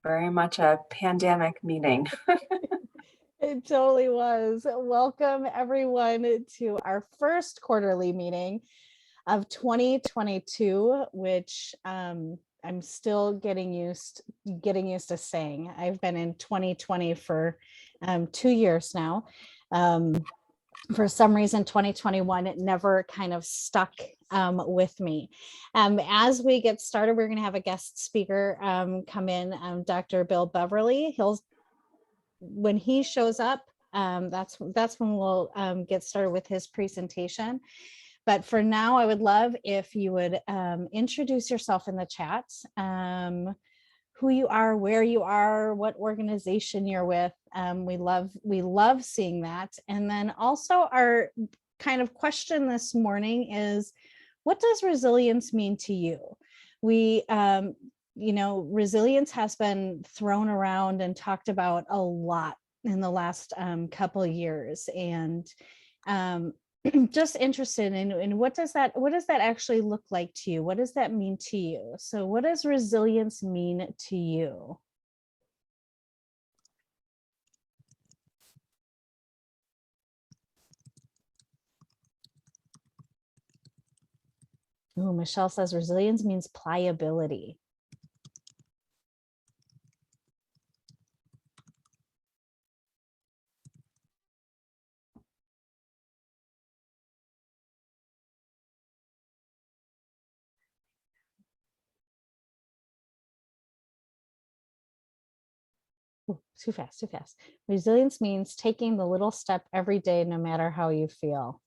very much a pandemic meeting. It totally was. Welcome everyone to our first quarterly meeting of 2022, which I'm still getting used to saying. I've been in 2020 for 2 years now. For some reason, 2021 it never kind of stuck with me. As we get started, we're going to have a guest speaker come in, Dr. Bill Beverly. When he shows up, that's when we'll get started with his presentation. But for now, I would love if you would introduce yourself in the chat, who you are, where you are, what organization you're with. We love seeing that. And then also our kind of question this morning is, what does resilience mean to you? Resilience has been thrown around and talked about a lot in the last couple of years, and just interested in what does that actually look like to you? What does that mean to you? So what does resilience mean to you? Oh, Michelle says resilience means pliability. Ooh, too fast. Resilience means taking the little step every day, no matter how you feel.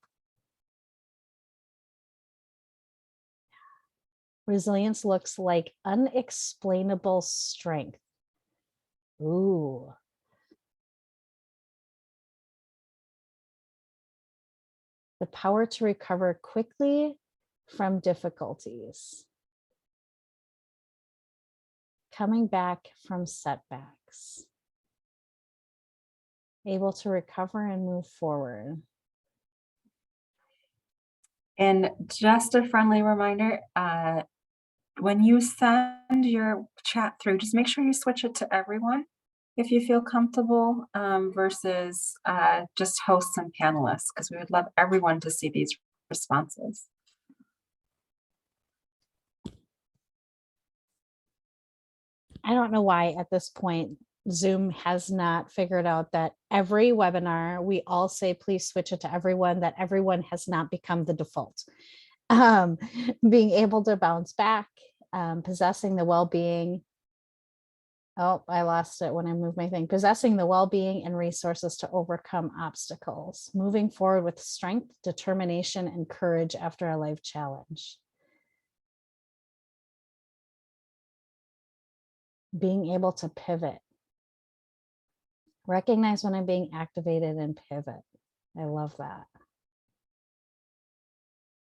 Resilience looks like unexplainable strength. Ooh. The power to recover quickly from difficulties. Coming back from setbacks. Able to recover and move forward. And just a friendly reminder, when you send your chat through, just make sure you switch it to everyone if you feel comfortable, versus just hosts and panelists, because we would love everyone to see these responses. I don't know why at this point Zoom has not figured out that every webinar we all say please switch it to everyone, that everyone has not become the default. Being able to bounce back, possessing the well-being. Oh, I lost it when I moved my thing. Possessing the well-being and resources to overcome obstacles. Moving forward with strength, determination, and courage after a life challenge. Being able to pivot. Recognize when I'm being activated and pivot. I love that.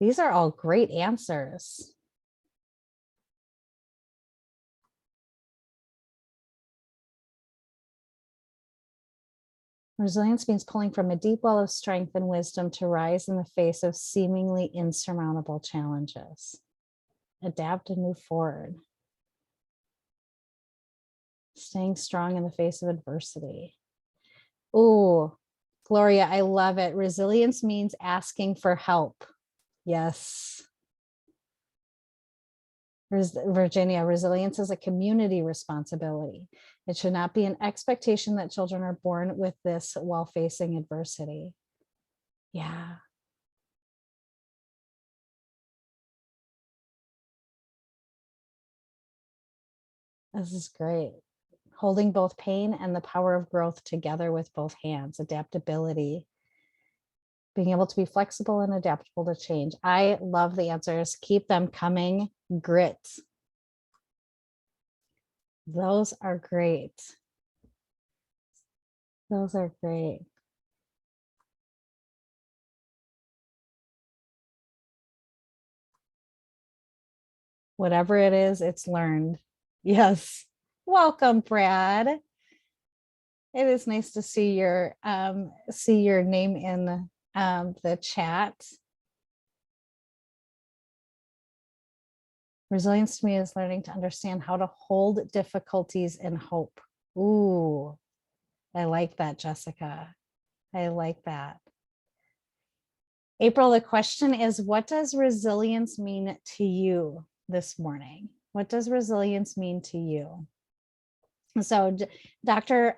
These are all great answers. Resilience means pulling from a deep well of strength and wisdom to rise in the face of seemingly insurmountable challenges. Adapt and move forward. Staying strong in the face of adversity. Oh, Gloria, I love it. Resilience means asking for help. Yes. Virginia, resilience is a community responsibility. It should not be an expectation that children are born with this while facing adversity. Yeah. This is great. Holding both pain and the power of growth together with both hands. Adaptability. Being able to be flexible and adaptable to change. I love the answers. Keep them coming. Grit. Those are great. Those are great. Whatever it is, it's learned. Yes. Welcome, Brad. It is nice to see your name in the chat. Resilience to me is learning to understand how to hold difficulties in hope. Ooh, I like that, Jessica. I like that. April, the question is, what does resilience mean to you this morning? What does resilience mean to you? So Dr.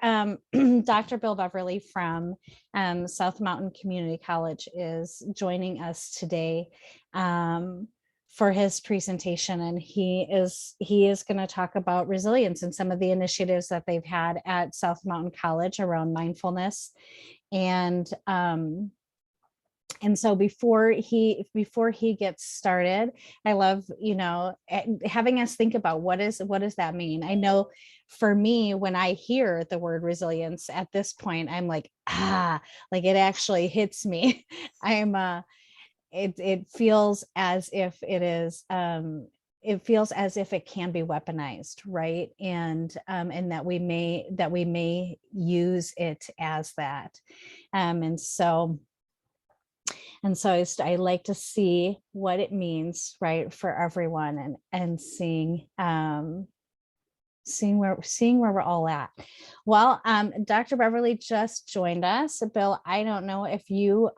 Dr. Bill Beverly from South Mountain Community College is joining us today for his presentation, and he is going to talk about resilience and some of the initiatives that they've had at South Mountain College around mindfulness. And so before he gets started, I love, having us think about what does that mean? I know for me, when I hear the word resilience at this point, I'm like, like it actually hits me. It feels as if it is, it feels as if it can be weaponized, right? And that we may use it as that. And so I like to see what it means, right, for everyone, and seeing where we're all at. Well, Dr. Beverly just joined us. Bill, I don't know if you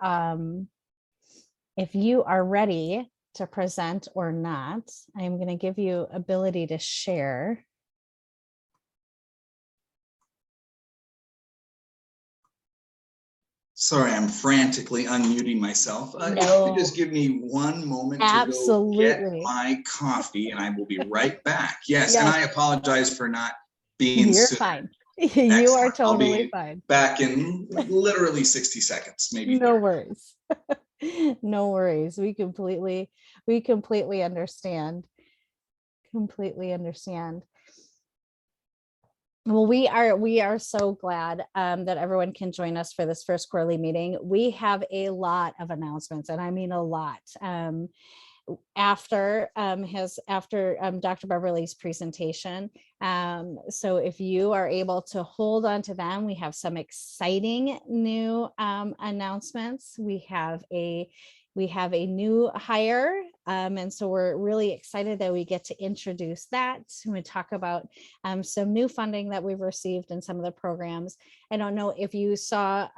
are ready to present or not. I'm going to give you ability to share. Sorry, I'm frantically unmuting myself. If you could just give me one moment to go get my coffee, and I will be right back. Yes, and I apologize for not being You're sooner. fine. Excellent. You are totally fine. Back in literally 60 seconds, maybe. No worries. No worries. We completely understand. Completely understand. Well, we are so glad that everyone can join us for this first quarterly meeting. We have a lot of announcements, and I mean a lot. After Dr. Beverly's presentation. So if you are able to hold on to them, we have some exciting new announcements. We have a new hire. And so we're really excited that we get to introduce that. We talk about some new funding that we've received in some of the programs. I don't know if you saw,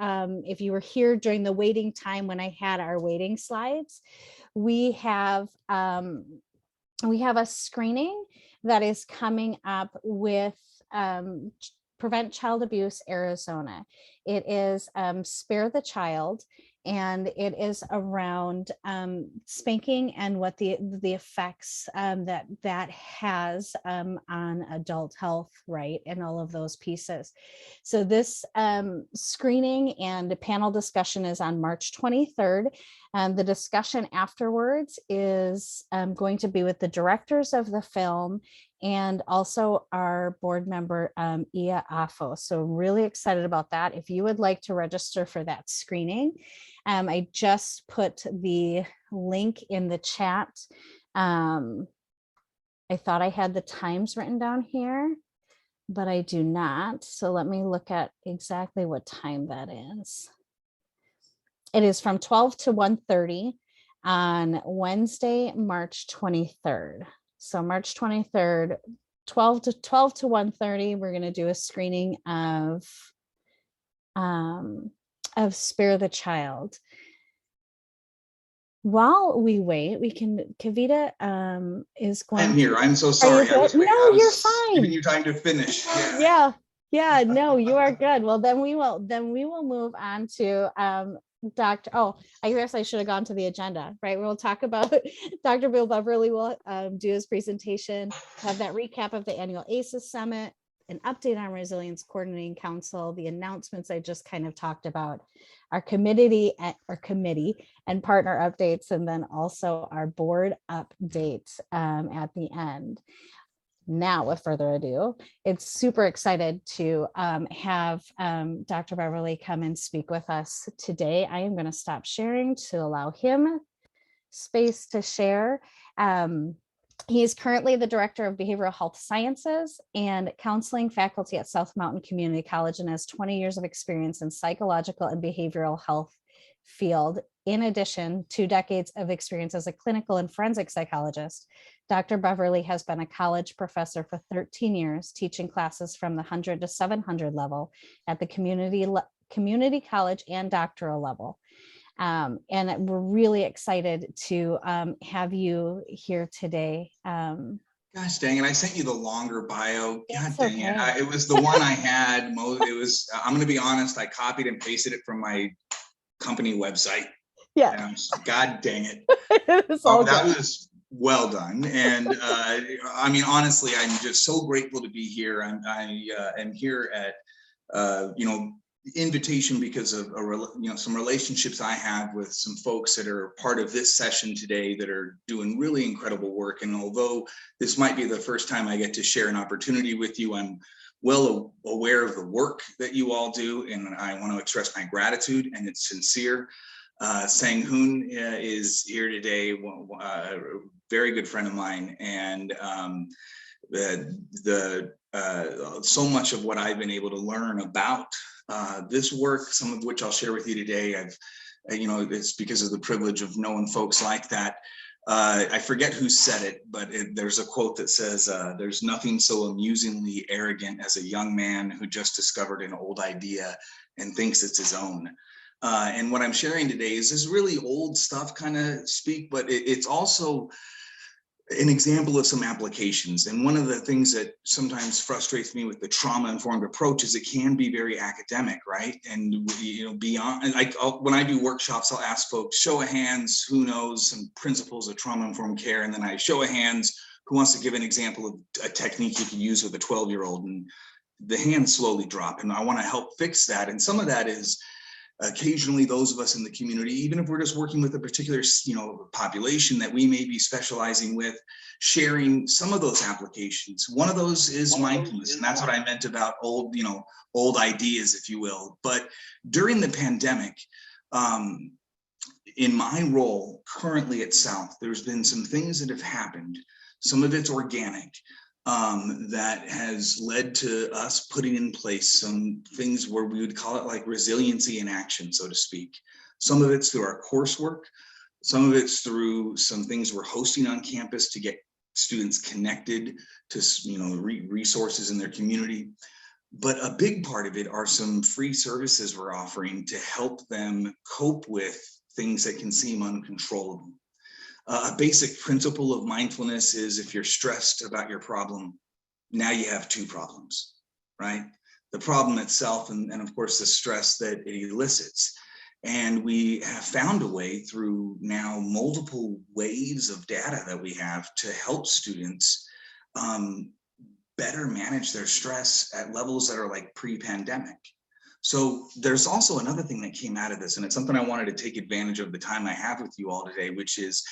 if you were here during the waiting time when I had our waiting slides. We have a screening that is coming up with Prevent Child Abuse Arizona. It is Spare the Child, and it is around spanking and what the effects that has on adult health, right, and all of those pieces. So this screening and panel discussion is on March 23rd. The discussion afterwards is going to be with the directors of the film and also our board member, Ia Afo. So really excited about that. If you would like to register for that screening, I just put the link in the chat. I thought I had the times written down here, but I do not. So let me look at exactly what time that is. It is from 12 to 1:30 on Wednesday, March 23rd. So March 23rd, 12 to 1:30, we're going to do a screening of Spare the Child. While we wait, we can, Kavita is going. I'm here. I'm so sorry. No, you're fine. Giving you time to finish. Yeah, no, you are good. Well, then we will move on to I guess I should have gone to the agenda, right? We'll talk about Dr. Bill Beverly will do his presentation, have that recap of the annual ACES Summit, an update on Resilience Coordinating Council, the announcements I just kind of talked about, our committee and partner updates, and then also our board updates at the end. Now, with further ado, it's super excited to have Dr. Beverly come and speak with us today. I am going to stop sharing to allow him space to share. He is currently the Director of Behavioral Health Sciences and Counseling faculty at South Mountain Community College and has 20 years of experience in psychological and behavioral health field in addition to decades of experience as a clinical and forensic psychologist, Dr. Beverly has been a college professor for 13 years, teaching classes from the 100 to 700 level at the community college and doctoral level. And we're really excited to have you here today. Gosh dang it, I sent you the longer bio. God dang okay. it. It was the one I had. It was, I'm going to be honest, I copied and pasted it from my company website. Yeah. God dang it. That was well done. And I mean, honestly, I'm just so grateful to be here. I am here at, invitation because of some relationships I have with some folks that are part of this session today that are doing really incredible work. And although this might be the first time I get to share an opportunity with you, I'm well aware of the work that you all do, and I want to express my gratitude, and it's sincere. Sang Hoon is here today, a very good friend of mine, and so much of what I've been able to learn about this work, some of which I'll share with you today, it's because of the privilege of knowing folks like that. I forget who said it, but there's a quote that says, there's nothing so amusingly arrogant as a young man who just discovered an old idea and thinks it's his own. And what I'm sharing today is this really old stuff kind of speak, but it's also an example of some applications. And one of the things that sometimes frustrates me with the trauma-informed approach is it can be very academic, right? And beyond, like when I do workshops, I'll ask folks, show of hands, who knows some principles of trauma-informed care, and then I show of hands, who wants to give an example of a technique you can use with a 12-year-old, and the hands slowly drop. And I want to help fix that. And some of that is occasionally those of us in the community, even if we're just working with a particular population that we may be specializing with, sharing some of those applications. One of those is mindfulness, and that's what I meant about old ideas, if you will. But during the pandemic, in my role currently at South, there's been some things that have happened. Some of it's organic, that has led to us putting in place some things where we would call it like resiliency in action, so to speak. Some of it's through our coursework. Some of it's through some things we're hosting on campus to get students connected to resources in their community. But a big part of it are some free services we're offering to help them cope with things that can seem uncontrollable. A basic principle of mindfulness is if you're stressed about your problem, now you have two problems, right? The problem itself and of course the stress that it elicits. And we have found a way through now multiple waves of data that we have to help students better manage their stress at levels that are like pre-pandemic. So there's also another thing that came out of this, and it's something I wanted to take advantage of the time I have with you all today, which is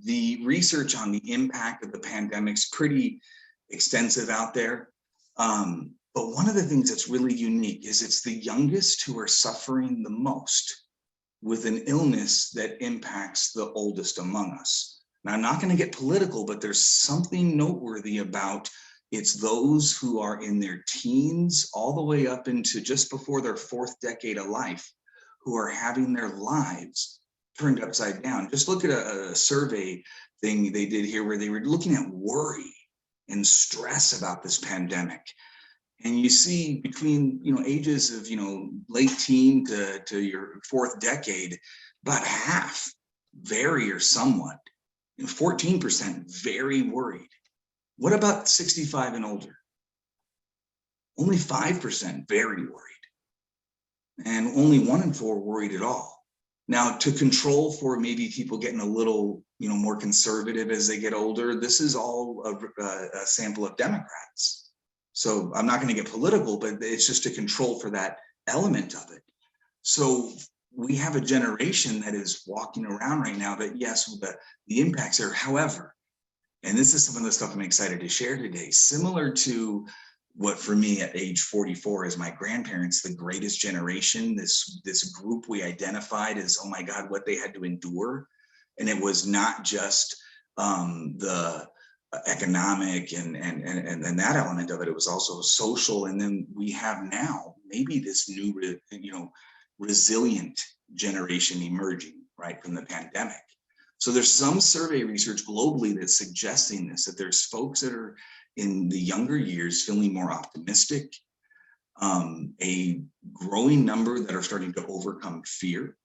the research on the impact of the pandemic's pretty extensive out there. But one of the things that's really unique is it's the youngest who are suffering the most with an illness that impacts the oldest among us. Now, I'm not going to get political, but there's something noteworthy about it's those who are in their teens all the way up into just before their fourth decade of life who are having their lives turned upside down. Just look at a survey thing they did here where they were looking at worry and stress about this pandemic. And you see between ages of late teen to your fourth decade, about half very or somewhat, 14% very worried. What about 65 and older? Only 5% very worried, and only 1 in 4 worried at all. Now, to control for maybe people getting a little, more conservative as they get older, this is all a sample of Democrats. So I'm not going to get political, but it's just to control for that element of it. So we have a generation that is walking around right now that, yes, the impacts are, however, and this is some of the stuff I'm excited to share today, similar to what for me at age 44 as my grandparents, the greatest generation, this group we identified as, oh my God, what they had to endure. And it was not just the economic and that element of it, it was also social. And then we have now maybe this new, resilient generation emerging, right, from the pandemic. So there's some survey research globally that's suggesting this, that there's folks that are in the younger years feeling more optimistic, a growing number that are starting to overcome fear.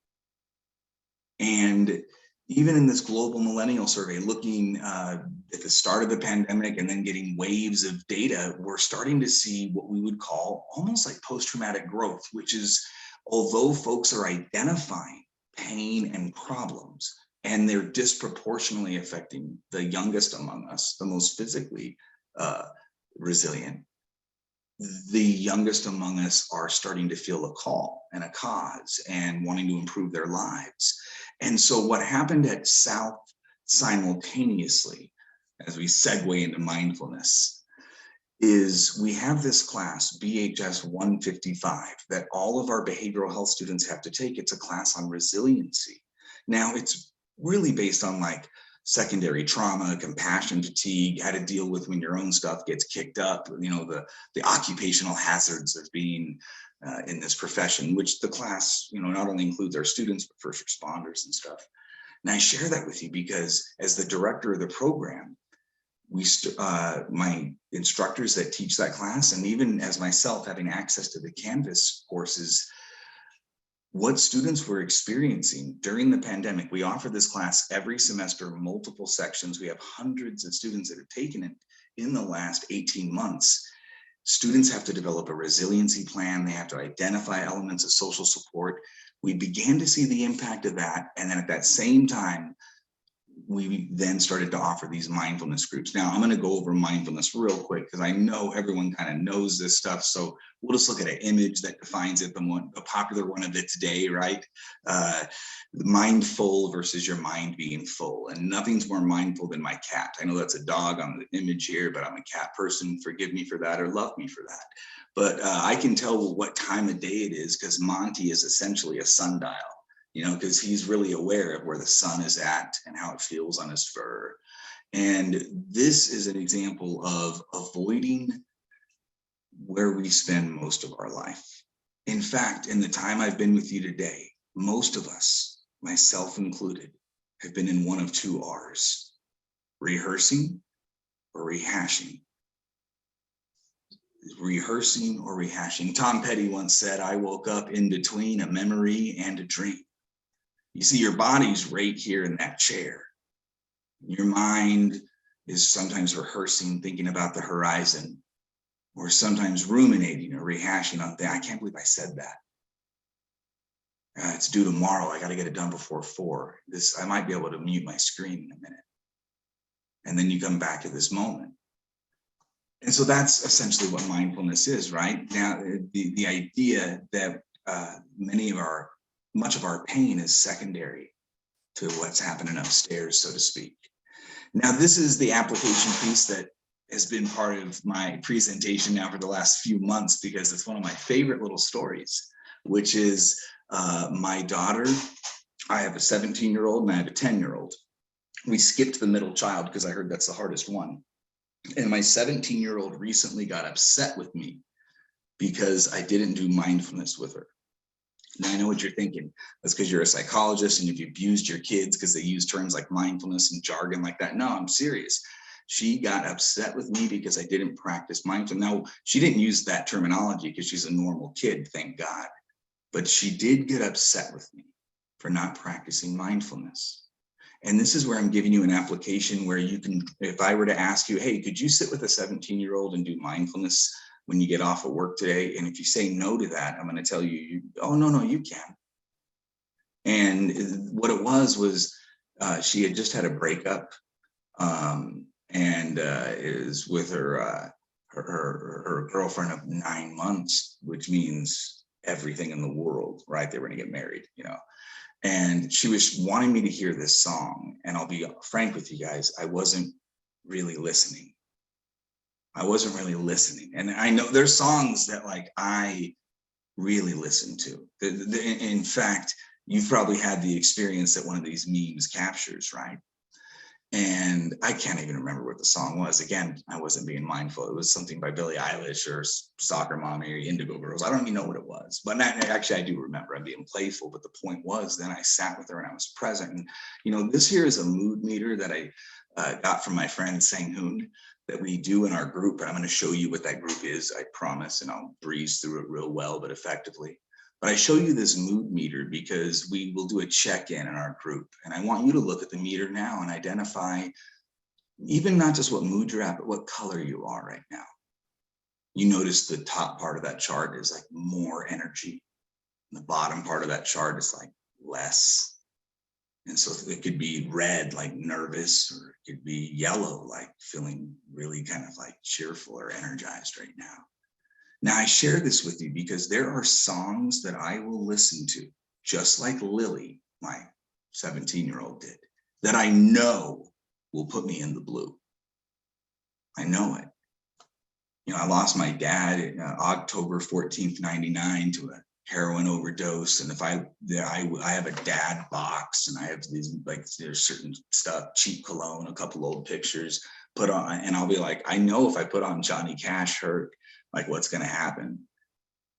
And even in this global millennial survey, looking at the start of the pandemic and then getting waves of data, we're starting to see what we would call almost like post-traumatic growth, which is, although folks are identifying pain and problems, and they're disproportionately affecting the youngest among us, the most physically resilient, the youngest among us are starting to feel a call and a cause and wanting to improve their lives. And so what happened at South simultaneously, as we segue into mindfulness, is we have this class, BHS 155, that all of our behavioral health students have to take. It's a class on resiliency. Now, it's really based on like secondary trauma, compassion fatigue, how to deal with when your own stuff gets kicked up, you know, the occupational hazards of being in this profession, which the class, you know, not only includes our students, but first responders and stuff. And I share that with you because as the director of the program, my instructors that teach that class, and even as myself having access to the Canvas courses, what students were experiencing during the pandemic. We offer this class every semester, multiple sections. We have hundreds of students that have taken it in the last 18 months. Students have to develop a resiliency plan. They have to identify elements of social support. We began to see the impact of that. And then at that same time, we then started to offer these mindfulness groups. Now I'm going to go over mindfulness real quick because I know everyone kind of knows this stuff. So we'll just look at an image that defines it, the popular one of its day, right? Mindful versus your mind being full. And nothing's more mindful than my cat. I know that's a dog on the image here, but I'm a cat person. Forgive me for that or love me for that. But I can tell what time of day it is because Monty is essentially a sundial. You know, because he's really aware of where the sun is at and how it feels on his fur. And this is an example of avoiding where we spend most of our life. In fact, in the time I've been with you today, most of us, myself included, have been in one of two R's: rehearsing or rehashing. Rehearsing or rehashing. Tom Petty once said, "I woke up in between a memory and a dream." You see, your body's right here in that chair. Your mind is sometimes rehearsing, thinking about the horizon, or sometimes ruminating or rehashing on things. I can't believe I said that. It's due tomorrow. I got to get it done before 4. I might be able to mute my screen in a minute. And then you come back to this moment. And so that's essentially what mindfulness is, right? Now, the idea that much of our pain is secondary to what's happening upstairs, so to speak. Now, this is the application piece that has been part of my presentation now for the last few months because it's one of my favorite little stories, which is my daughter. I have a 17-year-old and I have a 10-year-old. We skipped the middle child because I heard that's the hardest one. And my 17-year-old recently got upset with me because I didn't do mindfulness with her. Now I know what you're thinking. That's because you're a psychologist and you've abused your kids because they use terms like mindfulness and jargon like that. No, I'm serious. She got upset with me because I didn't practice mindfulness. Now, she didn't use that terminology because she's a normal kid, thank God. But she did get upset with me for not practicing mindfulness. And this is where I'm giving you an application where you can, if I were to ask you, hey, could you sit with a 17-year-old and do mindfulness when you get off of work today? And if you say no to that, I'm going to tell you, oh, no, you can. And what it was she had just had a breakup and is with her girlfriend of 9 months, which means everything in the world, right? They were going to get married, you know. And she was wanting me to hear this song. And I'll be frank with you guys, I wasn't really listening. And I know there's songs that like I really listen to. In fact, you've probably had the experience that one of these memes captures, right? And I can't even remember what the song was. Again, I wasn't being mindful. It was something by Billie Eilish or Soccer Mommy or Indigo Girls. I don't even know what it was, but actually I do remember. I'm being playful, but the point was then I sat with her and I was present. And, you know, this here is a mood meter that I got from my friend Sang Hoon that we do in our group. And I'm going to show you what that group is, I promise, and I'll breeze through it real well, but effectively. But I show you this mood meter because we will do a check-in in our group. And I want you to look at the meter now and identify even not just what mood you're at, but what color you are right now. You notice the top part of that chart is like more energy. The bottom part of that chart is like less. And so it could be red, like nervous, or it could be yellow, like feeling really kind of like cheerful or energized right now. Now, I share this with you because there are songs that I will listen to, just like Lily, my 17-year-old did, that I know will put me in the blue. I know it. You know, I lost my dad in October 14th, 99 to a heroin overdose. And if I have a dad box and I have these, like, there's certain stuff, cheap cologne, a couple old pictures put on, and I'll be like, I know if I put on Johnny Cash Hurt, like what's going to happen,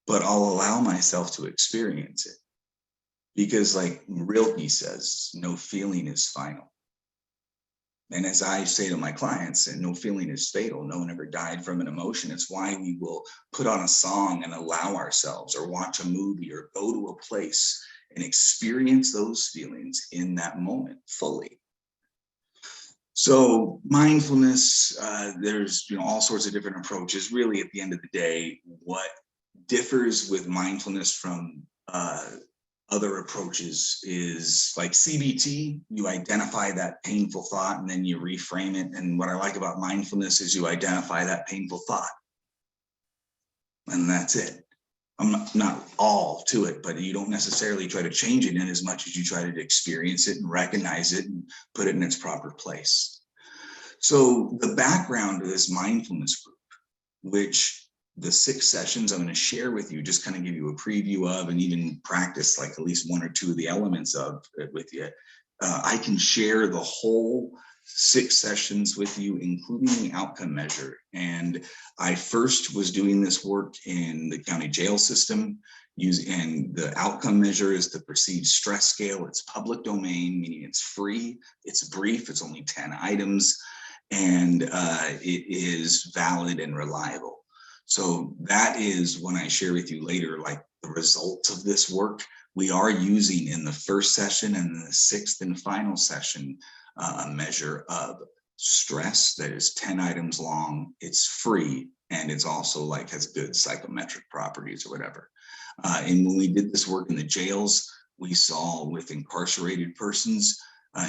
but I'll allow myself to experience it because, like Rilke says, no feeling is final. And as I say to my clients, and no feeling is fatal. No one ever died from an emotion. It's why we will put on a song and allow ourselves, or watch a movie, or go to a place and experience those feelings in that moment fully. So mindfulness, there's, you know, all sorts of different approaches. Really, at the end of the day, what differs with mindfulness from other approaches is like CBT. You identify that painful thought and then you reframe it. And what I like about mindfulness is you identify that painful thought, and that's it. I'm not all to it, but you don't necessarily try to change it in as much as you try to experience it and recognize it and put it in its proper place. So the background of this mindfulness group, which the 6 sessions I'm going to share with you, just kind of give you a preview of, and even practice like at least 1 or 2 of the elements of it with you. I can share the whole 6 sessions with you, including the outcome measure. And I first was doing this work in the county jail system, and the outcome measure is the perceived stress scale. It's public domain, meaning it's free, it's brief, it's only 10 items, and it is valid and reliable. So that is when I share with you later, like the results of this work. We are using in the first session and the 6th and final session a measure of stress that is 10 items long. It's free, and it's also like has good psychometric properties or whatever. And when we did this work in the jails, we saw with incarcerated persons,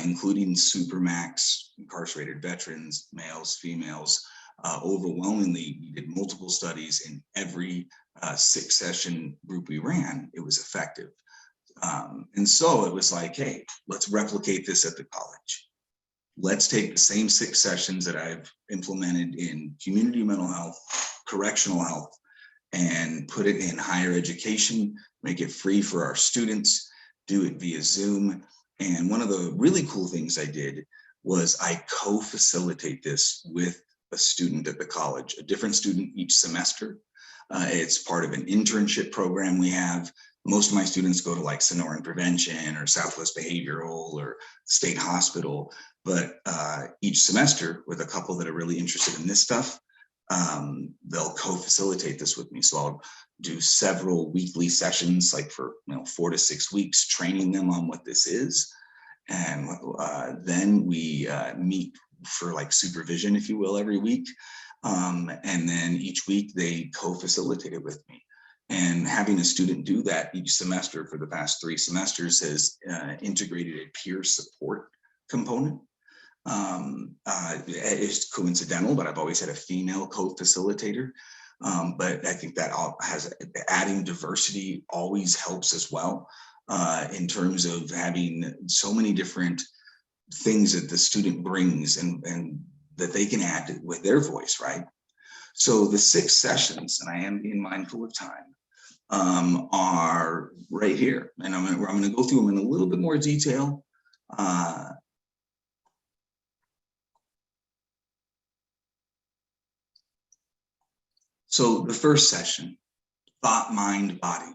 including supermax incarcerated veterans, males, females, overwhelmingly, we did multiple studies in every 6 session group we ran. It was effective. And so it was like, hey, let's replicate this at the college. Let's take the same 6 sessions that I've implemented in community mental health, correctional health, and put it in higher education, make it free for our students, do it via Zoom. And one of the really cool things I did was I co-facilitate this with a student at the college, a different student each semester. It's part of an internship program we have. Most of my students go to like Sonoran Prevention or Southwest Behavioral or State Hospital, but each semester with a couple that are really interested in this stuff, they'll co-facilitate this with me. So I'll do several weekly sessions, like for 4 to 6 weeks, training them on what this is. And then we meet for like supervision, if you will, every week. And then each week they co-facilitate it with me. And having a student do that each semester for the past 3 semesters has integrated a peer support component. It's coincidental, but I've always had a female co-facilitator. But I think that has adding diversity always helps as well, in terms of having so many different things that the student brings and that they can add with their voice, right? So the 6 sessions, and I am being mindful of time, are right here. And I'm going to go through them in a little bit more detail. So the first session, thought, mind, body.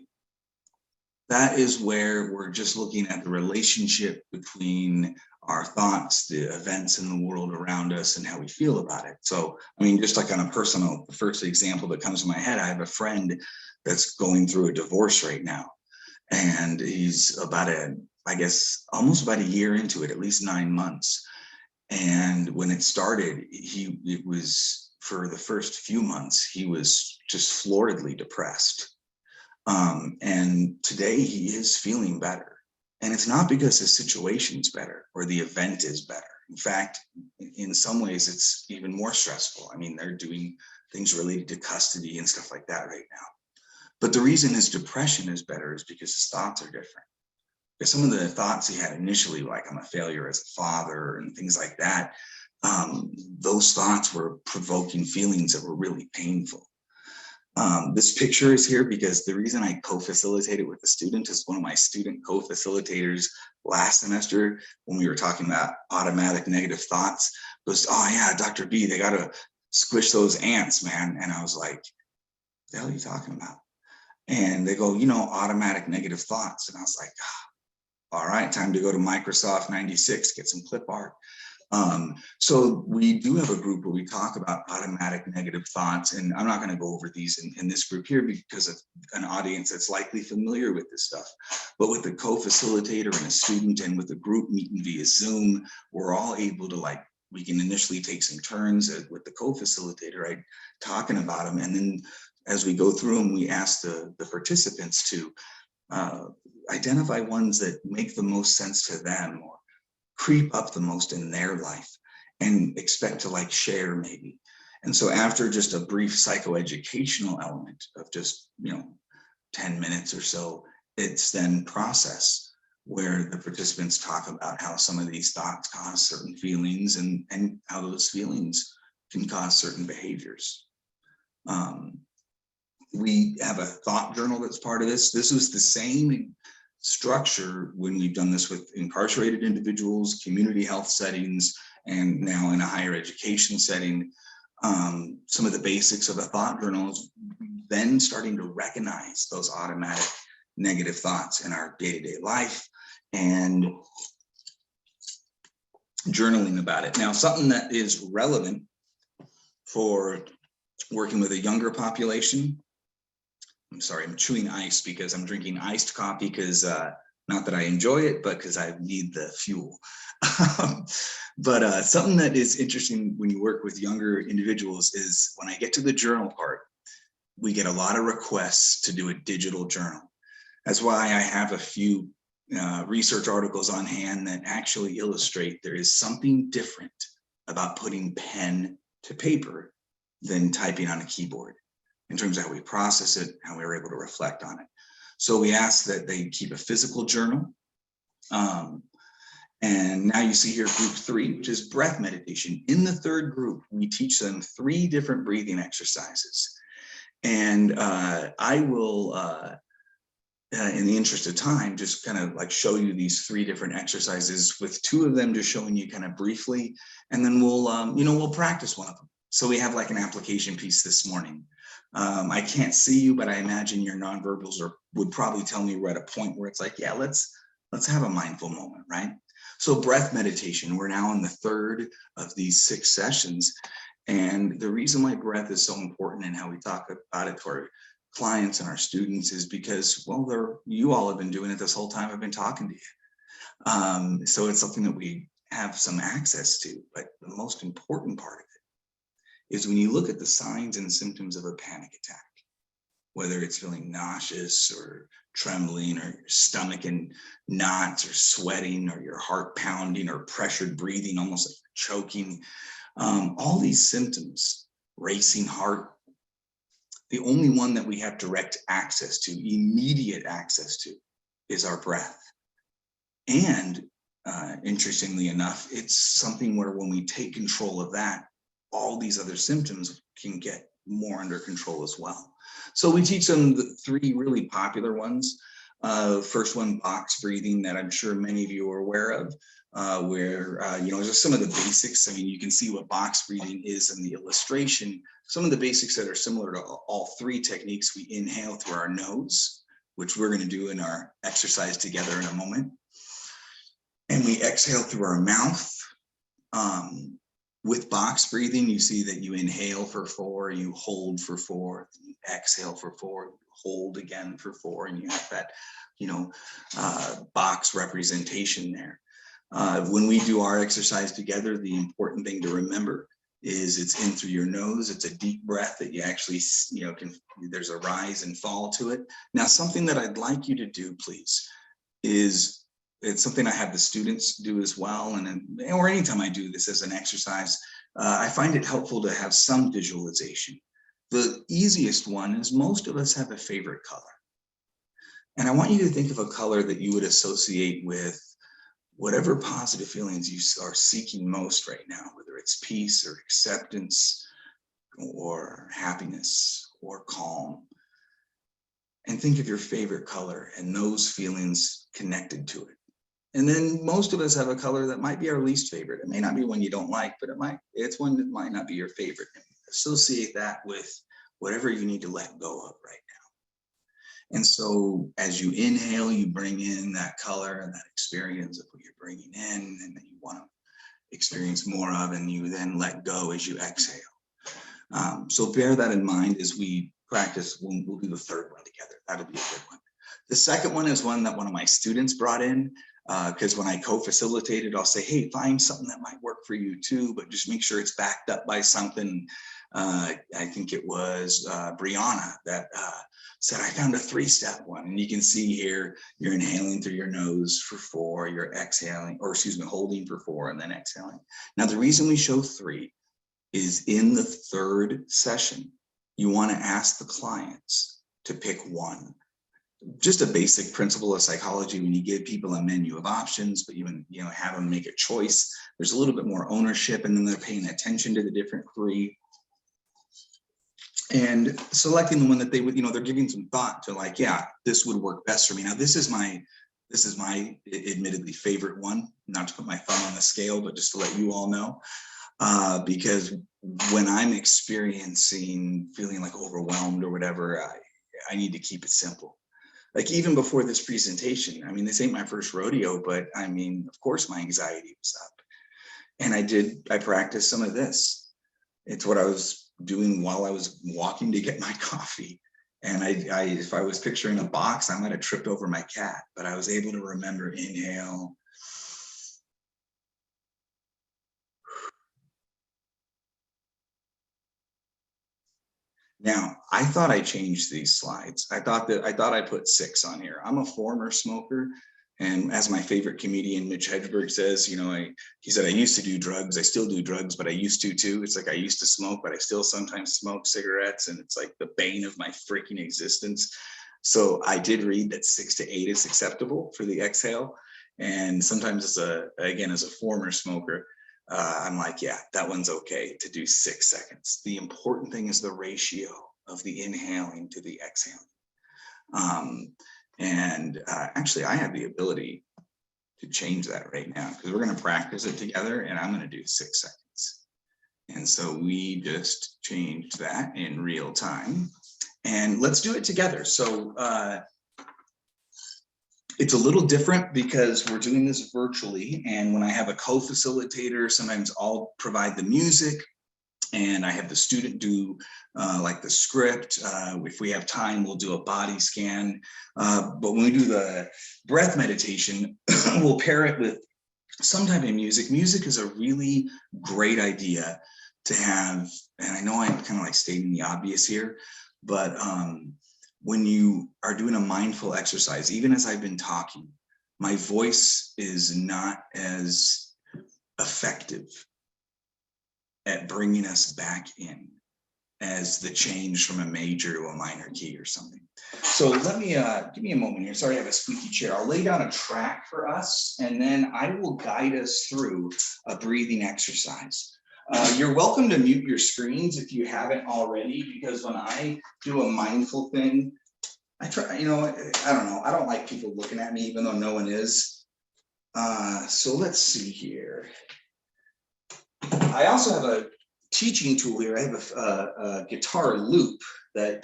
That is where we're just looking at the relationship between our thoughts, the events in the world around us, and how we feel about it. So, I mean, just like on a personal, the first example that comes to my head, I have a friend that's going through a divorce right now. And he's I guess, almost about a year into it, at least 9 months. And when it started, it was for the first few months, he was just floridly depressed. And today he is feeling better. And it's not because his situation's better or the event is better. In fact, in some ways, it's even more stressful. I mean, they're doing things related to custody and stuff like that right now. But the reason his depression is better is because his thoughts are different. Because some of the thoughts he had initially, like I'm a failure as a father and things like that, those thoughts were provoking feelings that were really painful. This picture is here because the reason I co-facilitated with the student is one of my student co-facilitators last semester, when we were talking about automatic negative thoughts, goes, "Oh yeah, Dr. B, they got to squish those ants, man." And I was like, "What the hell are you talking about?" And they go, automatic negative thoughts. And I was like, all right, time to go to Microsoft 96, get some clip art. So we do have a group where we talk about automatic negative thoughts, and I'm not going to go over these in this group here because of an audience that's likely familiar with this stuff. But with the co-facilitator and a student, and with the group meeting via Zoom, we're all able to we can initially take some turns with the co-facilitator, right, talking about them, and then as we go through them, we ask the participants to identify ones that make the most sense to them or creep up the most in their life and expect to share maybe. And so after just a brief psychoeducational element of just 10 minutes or so, it's then process where the participants talk about how some of these thoughts cause certain feelings and how those feelings can cause certain behaviors. We have a thought journal that's part of this. This was the same structure when we've done this with incarcerated individuals, community health settings, and now in a higher education setting. Some of the basics of a thought journal is then starting to recognize those automatic negative thoughts in our day-to-day life and journaling about it. Now, something that is relevant for working with a younger population. I'm sorry, I'm chewing ice because I'm drinking iced coffee because not that I enjoy it, but because I need the fuel. But something that is interesting when you work with younger individuals is when I get to the journal part, we get a lot of requests to do a digital journal. That's why I have a few research articles on hand that actually illustrate there is something different about putting pen to paper than typing on a keyboard, in terms of how we process it, how we were able to reflect on it. So we asked that they keep a physical journal. And now you see here group 3, which is breath meditation. In the third group, we teach them 3 different breathing exercises. And I will, in the interest of time, just kind of show you these 3 different exercises, with 2 of them just showing you kind of briefly, and then we'll, we'll practice one of them. So we have an application piece this morning. I can't see you, but I imagine your nonverbals would probably tell me we're at a point where it's yeah, let's have a mindful moment, right? So breath meditation, we're now in the 3rd of these 6 sessions. And the reason why breath is so important and how we talk about it to our clients and our students is because, well, you all have been doing it this whole time I've been talking to you. So it's something that we have some access to, but the most important part of it is when you look at the signs and symptoms of a panic attack, whether it's feeling nauseous or trembling, or your stomach in knots, or sweating, or your heart pounding, or pressured breathing, almost like choking, all these symptoms, racing heart, the only one that we have direct access to, immediate access to, is our breath. And interestingly enough, it's something where when we take control of that, all these other symptoms can get more under control as well. So we teach them the 3 really popular ones. First one, box breathing, that I'm sure many of you are aware of. where, just some of the basics. I mean, you can see what box breathing is in the illustration. Some of the basics that are similar to all three techniques: we inhale through our nose, which we're going to do in our exercise together in a moment. And we exhale through our mouth. With box breathing, you see that you inhale for 4, you hold for 4, you exhale for 4, hold again for 4, and you have that, box representation there. When we do our exercise together, the important thing to remember is it's in through your nose. It's a deep breath that you actually, there's a rise and fall to it. Now, something that I'd like you to do, please, is it's something I have the students do as well. Or anytime I do this as an exercise, I find it helpful to have some visualization. The easiest one is most of us have a favorite color. And I want you to think of a color that you would associate with whatever positive feelings you are seeking most right now, whether it's peace or acceptance or happiness or calm. And think of your favorite color and those feelings connected to it. And then most of us have a color that might be our least favorite. It may not be one you don't like, but it's one that might not be your favorite. Associate that with whatever you need to let go of right now. And so as you inhale, you bring in that color and that experience of what you're bringing in and that you want to experience more of, and you then let go as you exhale. So bear that in mind as we practice. We'll do the third one together. That'll be a good one. The second one is one that one of my students brought in, because when I co-facilitated, I'll say, hey, find something that might work for you too, but just make sure it's backed up by something. I think it was Brianna that said, I found a 3-step one. And you can see here, you're inhaling through your nose for 4, you're exhaling, or excuse me, holding for 4 and then exhaling. Now, the reason we show 3 is in the third session, you want to ask the clients to pick one. Just a basic principle of psychology: when you give people a menu of options, but you have them make a choice, there's a little bit more ownership, and then they're paying attention to the different 3 and selecting the one that they would, they're giving some thought to, like, yeah, this would work best for me. Now, this is my admittedly favorite one, not to put my thumb on the scale, but just to let you all know, because when I'm experiencing feeling like overwhelmed or whatever, I need to keep it simple. Like, even before this presentation, I mean, this ain't my first rodeo, but I mean, of course my anxiety was up. And I practiced some of this. It's what I was doing while I was walking to get my coffee. And if I was picturing a box, I might have tripped over my cat, but I was able to remember: inhale, now, I thought I changed these slides. I thought I put 6 on here. I'm a former smoker. And as my favorite comedian, Mitch Hedberg, says, he said, I used to do drugs. I still do drugs, but I used to too. It's like I used to smoke, but I still sometimes smoke cigarettes. And it's like the bane of my freaking existence. So I did read that 6 to 8 is acceptable for the exhale. And sometimes as a former smoker, I'm like, yeah, that one's okay to do 6 seconds. The important thing is the ratio of the inhaling to the exhaling. Actually, I have the ability to change that right now, because we're going to practice it together, and I'm going to do 6 seconds. And so we just changed that in real time, and let's do it together. So it's a little different because we're doing this virtually, and when I have a co-facilitator, sometimes I'll provide the music and I have the student do like the script. If we have time, we'll do a body scan. But when we do the breath meditation, we'll pair it with some type of music. Music is a really great idea to have, and I know I'm kind of like stating the obvious here, but when you are doing a mindful exercise, even as I've been talking, my voice is not as effective at bringing us back in as the change from a major to a minor key or something. So let me, give me a moment here. Sorry, I have a squeaky chair. I'll lay down a track for us, and then I will guide us through a breathing exercise. You're welcome to mute your screens if you haven't already, because when I do a mindful thing, I try, I don't know, I don't like people looking at me, even though no one is. So let's see here. I also have a teaching tool here. I have a guitar loop that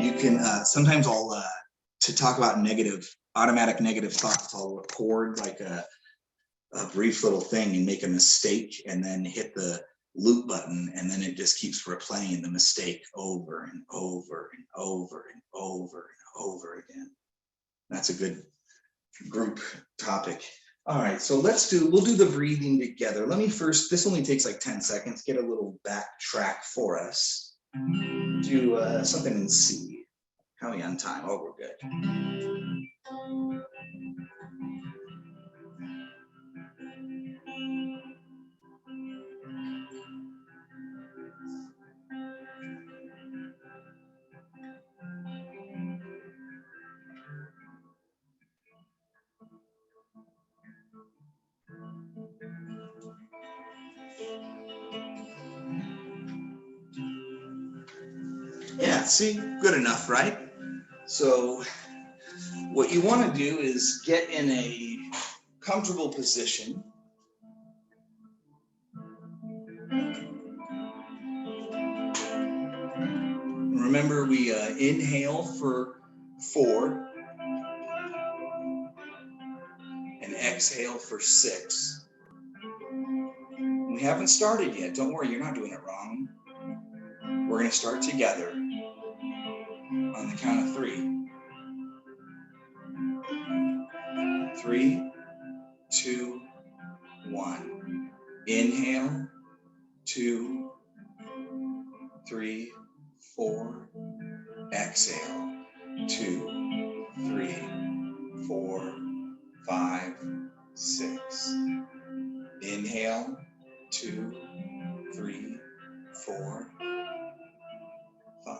you can, sometimes I'll, to talk about automatic negative thoughts, I'll record like a brief little thing and make a mistake and then hit the loop button, and then it just keeps replaying the mistake over and over and over and over and over again. That's a good group topic. All right, so we'll do the breathing together. Let me first, this only takes like 10 seconds, get a little backtrack for us. Do something in C. How are we on time? Oh, we're good. Yeah, see, good enough, right? So what you want to do is get in a comfortable position. Remember, we inhale for 4 and exhale for 6. We haven't started yet. Don't worry, you're not doing it wrong. We're going to start together on the count of 3. 3, 2, 1. Inhale, 2, 3, 4. Exhale, 2, 3, 4, 5, 6. Inhale, 2, 3, 4, 5.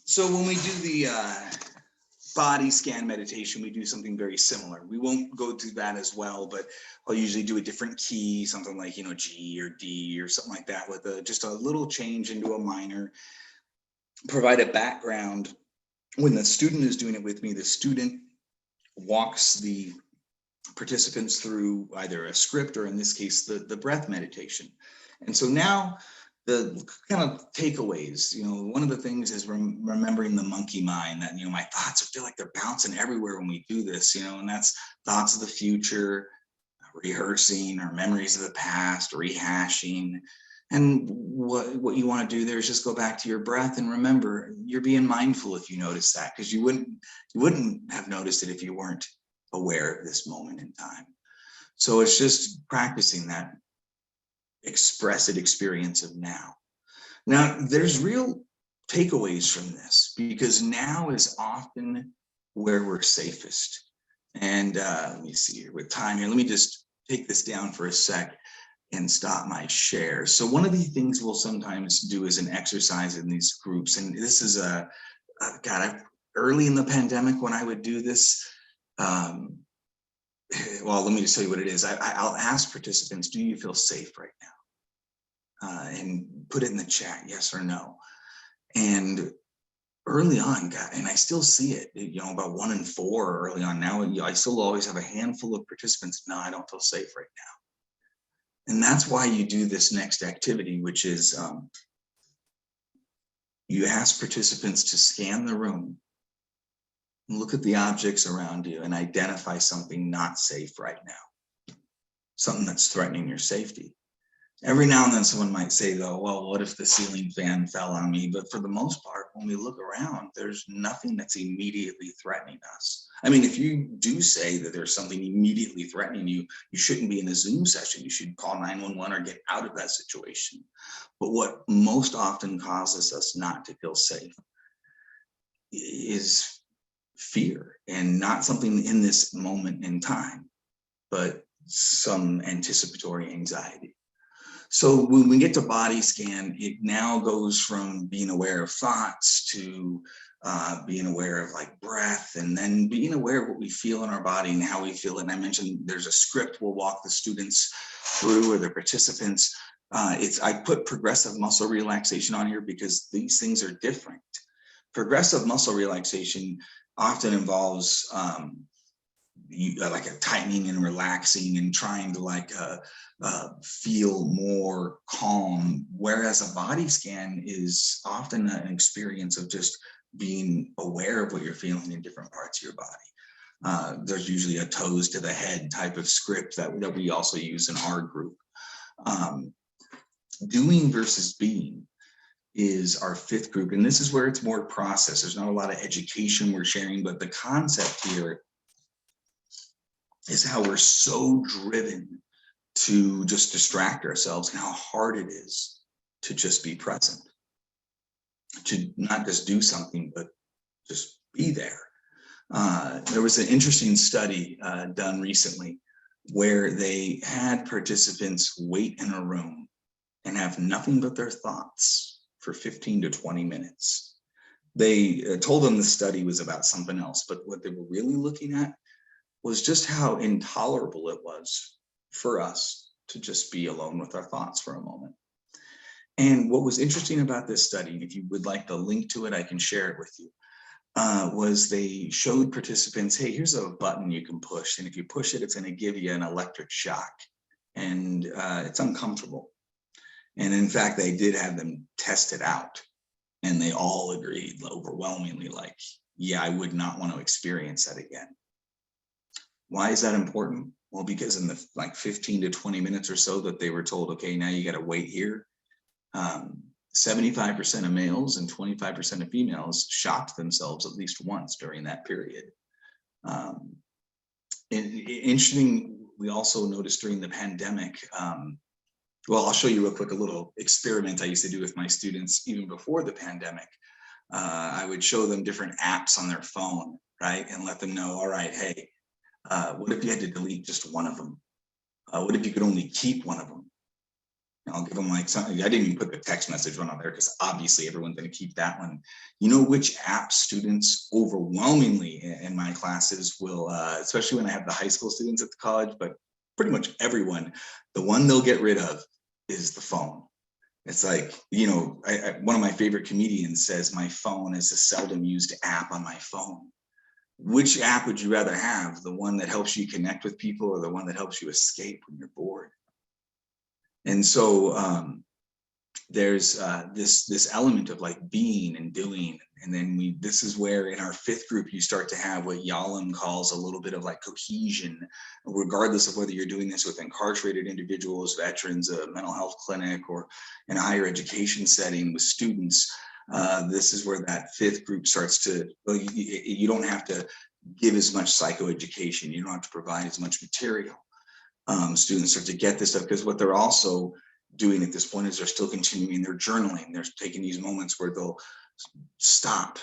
So when we do the body scan meditation, we do something very similar. We won't go through that as well, but I'll usually do a different key, something like, G or D or something like that, with just a little change into a minor, provide a background. When the student is doing it with me, the student walks the participants through either a script or, in this case, the breath meditation. And so now the kind of takeaways, one of the things is remembering the monkey mind, that, my thoughts feel like they're bouncing everywhere when we do this, and that's thoughts of the future, rehearsing, or memories of the past, rehashing. And what you want to do there is just go back to your breath and remember you're being mindful if you notice that, because you wouldn't have noticed it if you weren't aware of this moment in time. So it's just practicing that expressive experience of now. Now, there's real takeaways from this, because now is often where we're safest. And let me see here with time here. Let me just take this down for a sec and stop my share. So one of the things we'll sometimes do is an exercise in these groups. And this is early in the pandemic when I would do this. Well, let me just tell you what it is. I'll ask participants, do you feel safe right now? And put it in the chat, yes or no. And early on, and I still see it, about 1 in 4 early on now, I still always have a handful of participants, no, I don't feel safe right now. And that's why you do this next activity, which is you ask participants to scan the room and look at the objects around you and identify something not safe right now, something that's threatening your safety. Every now and then someone might say though, well, what if the ceiling fan fell on me? But for the most part, when we look around, there's nothing that's immediately threatening us. I mean, if you do say that there's something immediately threatening you, you shouldn't be in a Zoom session. You should call 911 or get out of that situation. But what most often causes us not to feel safe is fear, and not something in this moment in time, but some anticipatory anxiety. So when we get to body scan, it now goes from being aware of thoughts to being aware of like breath, and then being aware of what we feel in our body and how we feel it. And I mentioned there's a script we'll walk the students through, or the participants. I put progressive muscle relaxation on here because these things are different. Progressive muscle relaxation often involves like a tightening and relaxing and trying to like feel more calm, whereas a body scan is often an experience of just being aware of what you're feeling in different parts of your body. There's usually a toes to the head type of script that we also use in our group. Doing versus being is our fifth group, and this is where it's more processed. There's not a lot of education we're sharing, but the concept here is how we're so driven to just distract ourselves, and how hard it is to just be present, to not just do something, but just be there. There was an interesting study done recently where they had participants wait in a room and have nothing but their thoughts for 15 to 20 minutes. They told them the study was about something else, but what they were really looking at was just how intolerable it was for us to just be alone with our thoughts for a moment. And what was interesting about this study, if you would like the link to it, I can share it with you, was they showed participants, hey, here's a button you can push, and if you push it, it's going to give you an electric shock, and it's uncomfortable. And in fact, they did have them test it out, and they all agreed overwhelmingly, like, yeah, I would not want to experience that again. Why is that important? Well, because in the like 15 to 20 minutes or so that they were told, okay, now you got to wait here, 75% of males and 25% of females shocked themselves at least once during that period. Interesting, we also noticed during the pandemic, well, I'll show you real quick a little experiment I used to do with my students even before the pandemic. I would show them different apps on their phone, right? And let them know, all right, hey, what if you had to delete just one of them? What if you could only keep one of them? And I'll give them like something. I didn't even put the text message one on there because obviously everyone's going to keep that one. You know which app students overwhelmingly in my classes will, especially when I have the high school students at the college, but pretty much everyone, the one they'll get rid of is the phone. It's like, you know, one of my favorite comedians says, my phone is a seldom used app on my phone. Which app would you rather have? The one that helps you connect with people, or the one that helps you escape when you're bored? And so there's this element of like being and doing. And then this is where in our fifth group, you start to have what Yalom calls a little bit of like cohesion, regardless of whether you're doing this with incarcerated individuals, veterans, a mental health clinic, or in a higher education setting with students. This is where that fifth group starts to, well, you don't have to give as much psychoeducation. You don't have to provide as much material. Students start to get this stuff, because what they're also doing at this point is they're still continuing their journaling. They're taking these moments where they'll stop,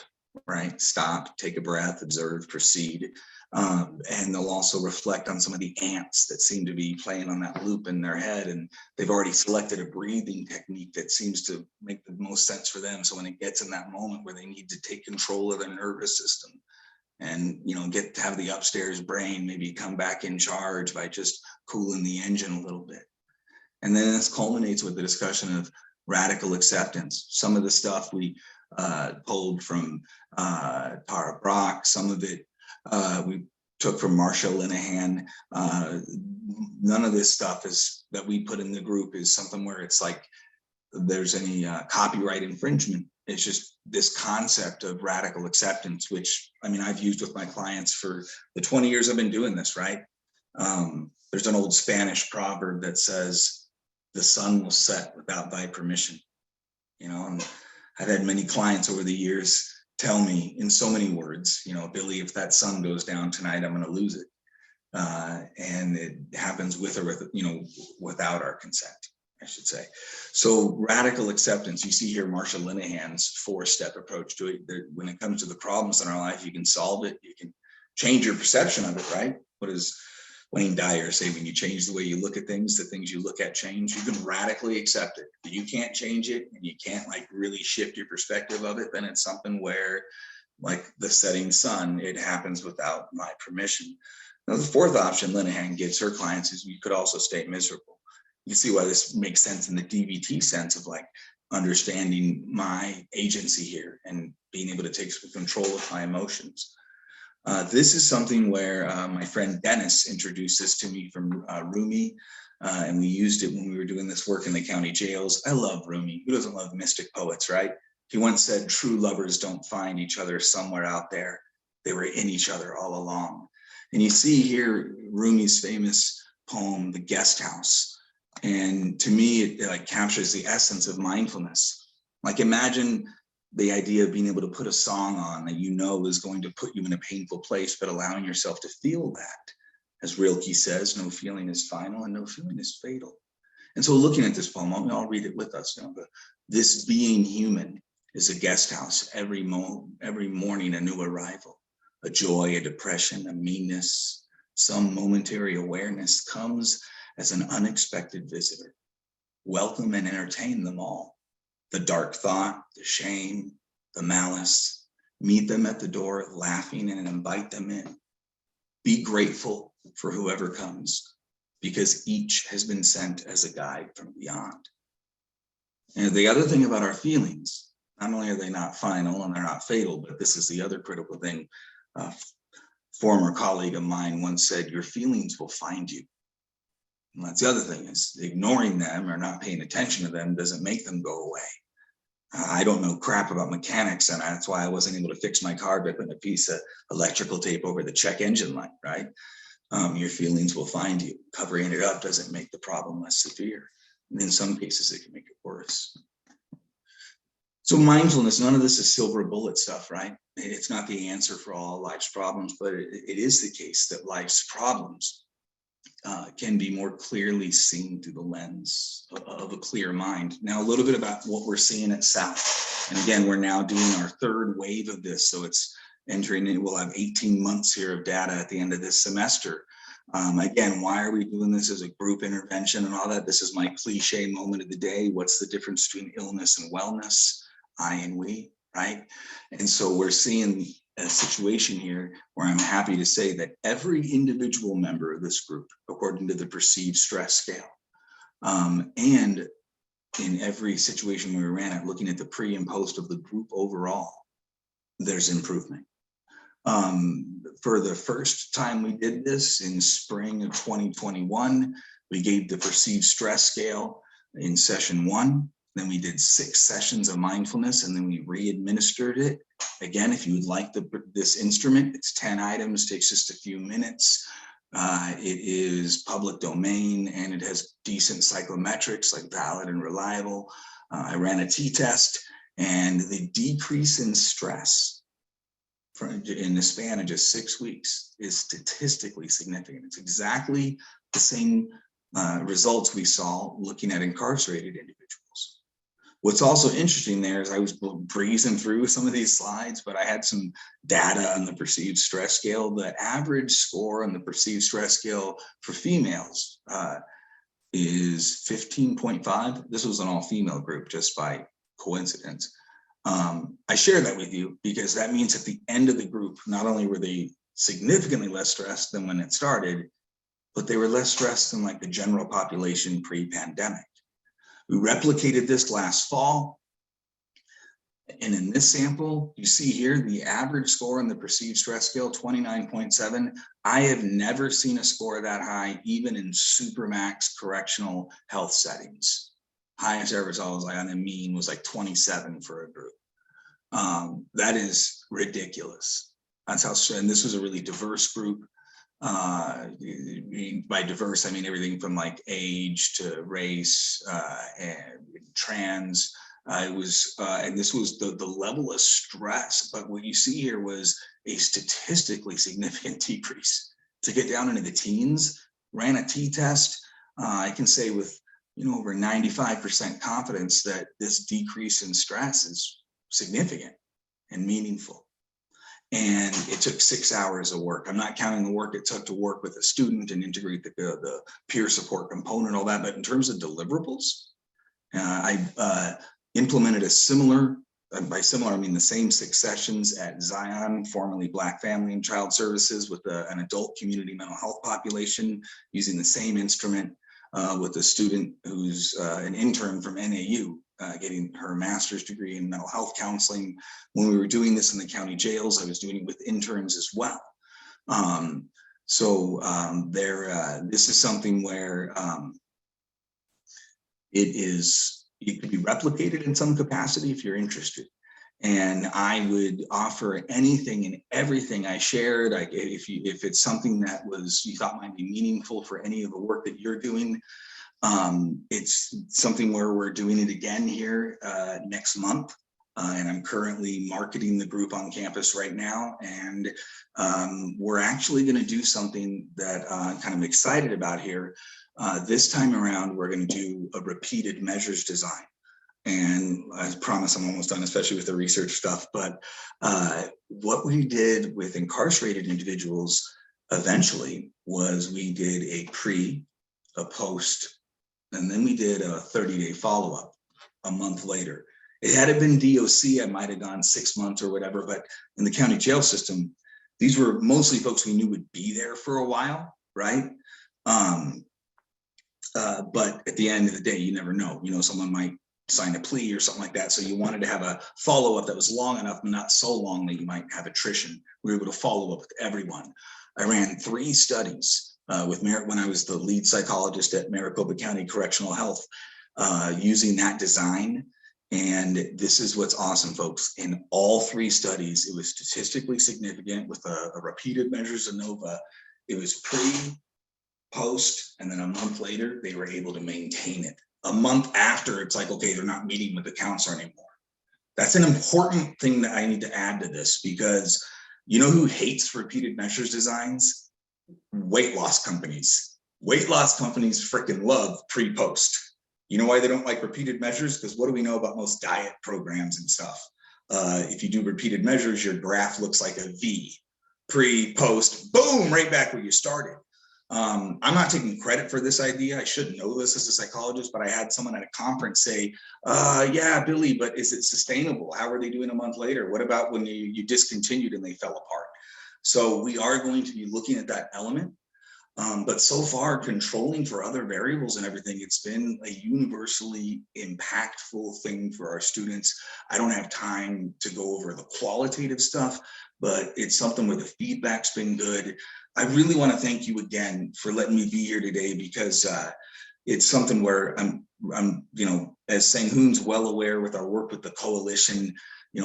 right? Stop, take a breath, observe, proceed. And they'll also reflect on some of the ants that seem to be playing on that loop in their head. And they've already selected a breathing technique that seems to make the most sense for them. So when it gets in that moment where they need to take control of their nervous system and, you know, get to have the upstairs brain maybe come back in charge by just cooling the engine a little bit. And then this culminates with the discussion of radical acceptance. Some of the stuff we pulled from Tara Brach, some of it we took from Marsha Linehan. None of this stuff is that we put in the group is something where it's like there's any copyright infringement. It's just this concept of radical acceptance, which, I mean, I've used with my clients for the 20 years I've been doing this, right? There's an old Spanish proverb that says, the sun will set without thy permission. You know, and I've had many clients over the years tell me in so many words, you know, Billy, if that sun goes down tonight, I'm going to lose it. And it happens with or with, you know, without our consent, I should say. So radical acceptance, you see here Marsha Linehan's 4-step approach to it. When it comes to the problems in our life, you can solve it. You can change your perception of it, right? What does Wayne Dyer say? When you change the way you look at things, the things you look at change. You can radically accept it. If you can't change it and you can't like really shift your perspective of it, then it's something where, like the setting sun, it happens without my permission. Now, the 4th option Linehan gives her clients is you could also stay miserable. You see why this makes sense in the DBT sense of like understanding my agency here and being able to take control of my emotions. This is something where my friend Dennis introduced this to me from Rumi, and we used it when we were doing this work in the county jails. I love Rumi. Who doesn't love mystic poets, right? He once said, true lovers don't find each other somewhere out there. They were in each other all along. And you see here Rumi's famous poem, The Guest House. And to me, it like captures the essence of mindfulness. Like imagine the idea of being able to put a song on that you know is going to put you in a painful place, but allowing yourself to feel that. As Rilke says, no feeling is final and no feeling is fatal. And so looking at this poem, I'll read it with us. You know, this being human is a guest house, every morning a new arrival. A joy, a depression, a meanness, some momentary awareness comes as an unexpected visitor. Welcome and entertain them all. The dark thought, the shame, the malice, meet them at the door laughing and invite them in. Be grateful for whoever comes, because each has been sent as a guide from beyond. And the other thing about our feelings, not only are they not final and they're not fatal, but this is the other critical thing. A former colleague of mine once said, your feelings will find you. And that's the other thing, is ignoring them or not paying attention to them doesn't make them go away. I don't know crap about mechanics, and that's why I wasn't able to fix my car by putting a piece of electrical tape over the check engine light, right? Your feelings will find you. Covering it up doesn't make the problem less severe. And in some cases, it can make it worse. So mindfulness, none of this is silver bullet stuff, right? It's not the answer for all life's problems, but it is the case that life's problems can be more clearly seen through the lens of a clear mind. Now, a little bit about what we're seeing at South. And again, we're now doing our 3rd wave of this. So it's entering in, we'll have 18 months here of data at the end of this semester. Again, why are we doing this as a group intervention and all that? This is my cliche moment of the day. What's the difference between illness and wellness? I and we, right? And so we're seeing a situation here where I'm happy to say that every individual member of this group, according to the perceived stress scale, and in every situation we ran at, looking at the pre and post of the group overall, there's improvement. For the first time we did this in spring of 2021, we gave the perceived stress scale in session 1. Then we did 6 sessions of mindfulness, and then we re-administered it. Again, if you would like this instrument, it's 10 items, takes just a few minutes. It is public domain, and it has decent psychometrics like valid and reliable. I ran a t-test, and the decrease in stress in the span of just 6 weeks is statistically significant. It's exactly the same results we saw looking at incarcerated individuals. What's also interesting there is I was breezing through some of these slides, but I had some data on the perceived stress scale. The average score on the perceived stress scale for females is 15.5. This was an all-female group just by coincidence. I share that with you because that means at the end of the group, not only were they significantly less stressed than when it started, but they were less stressed than like the general population pre-pandemic. We replicated this last fall. And in this sample, you see here, the average score on the perceived stress scale, 29.7. I have never seen a score that high, even in supermax correctional health settings. Highest I ever saw was like on the mean was like 27 for a group. That is ridiculous. That's how, and this was a really diverse group. By diverse, I mean everything from like age to race and trans. And this was the level of stress. But what you see here was a statistically significant decrease. To get down into the teens, ran a t-test. I can say with over 95% confidence that this decrease in stress is significant and meaningful. And it took 6 hours of work. I'm not counting the work it took to work with a student and integrate the peer support component, all that. But in terms of deliverables, I implemented a similar, by similar, I mean the same 6 sessions at Zion, formerly Black Family and Child Services, with an adult community mental health population, using the same instrument with a student who's an intern from NAU, getting her master's degree in mental health counseling. When we were doing this in the county jails, I was doing it with interns as well. This is something where it could be replicated in some capacity if you're interested. And I would offer anything and everything I shared. If it's something that you thought might be meaningful for any of the work that you're doing, it's something where we're doing it again here next month. And I'm currently marketing the group on campus right now. And we're actually going to do something that I'm kind of excited about here. This time around, we're going to do a repeated measures design. And I promise I'm almost done, especially with the research stuff. But what we did with incarcerated individuals eventually was we did a pre, a post, and then we did a 30-day follow-up a month later. It had it been DOC, I might have gone 6 months or whatever, but in the county jail system, these were mostly folks we knew would be there for a while, right? But at the end of the day, you never know. Someone might sign a plea or something like that. So you wanted to have a follow-up that was long enough, but not so long that you might have attrition. We were able to follow up with everyone. I ran 3 studies with Merritt when I was the lead psychologist at Maricopa County Correctional Health, using that design. And this is what's awesome, folks. In all 3 studies, it was statistically significant with a repeated measures ANOVA. It was pre, post, and then a month later, they were able to maintain it. A month after, it's like, okay, they're not meeting with the counselor anymore. That's an important thing that I need to add to this, because you know who hates repeated measures designs? Weight loss companies. Weight loss companies freaking love pre-post. You know why they don't like repeated measures? Because what do we know about most diet programs and stuff? If you do repeated measures, your graph looks like a V. Pre, post, boom, right back where you started. I'm not taking credit for this idea. I should know this as a psychologist, but I had someone at a conference say, yeah, Billy, but is it sustainable? How are they doing a month later? What about when you discontinued and they fell apart? So we are going to be looking at that element. But so far, controlling for other variables and everything, it's been a universally impactful thing for our students. I don't have time to go over the qualitative stuff, but it's something where the feedback's been good. I really want to thank you again for letting me be here today, because it's something where I'm, as Sanghoon's well aware with our work with the coalition,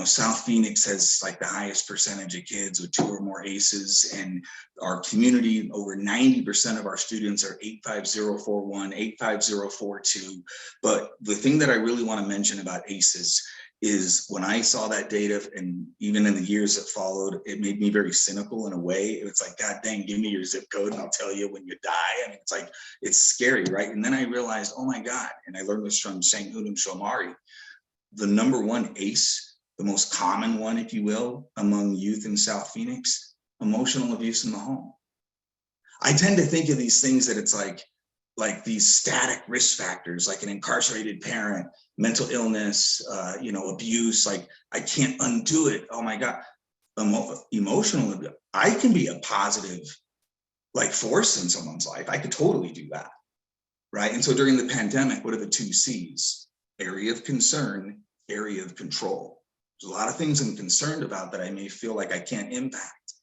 South Phoenix has like the highest percentage of kids with 2 or more ACEs, and our community, over 90% of our students are 85041, 85042. But the thing that I really want to mention about ACEs is when I saw that data, and even in the years that followed, it made me very cynical in a way. It's like, God dang, give me your zip code and I'll tell you when you die. I mean, it's like, it's scary, right? And then I realized, oh my God, and I learned this from Sanghoon and Shomari, the #1 ACE, the most common one, if you will, among youth in South Phoenix, emotional abuse in the home. I tend to think of these things that it's like these static risk factors, like an incarcerated parent, mental illness, abuse, like I can't undo it. Oh my God. Emotional abuse, I can be a positive force in someone's life. I could totally do that. Right. And so during the pandemic, what are the 2 C's? Area of concern, area of control. There's a lot of things I'm concerned about that I may feel like I can't impact,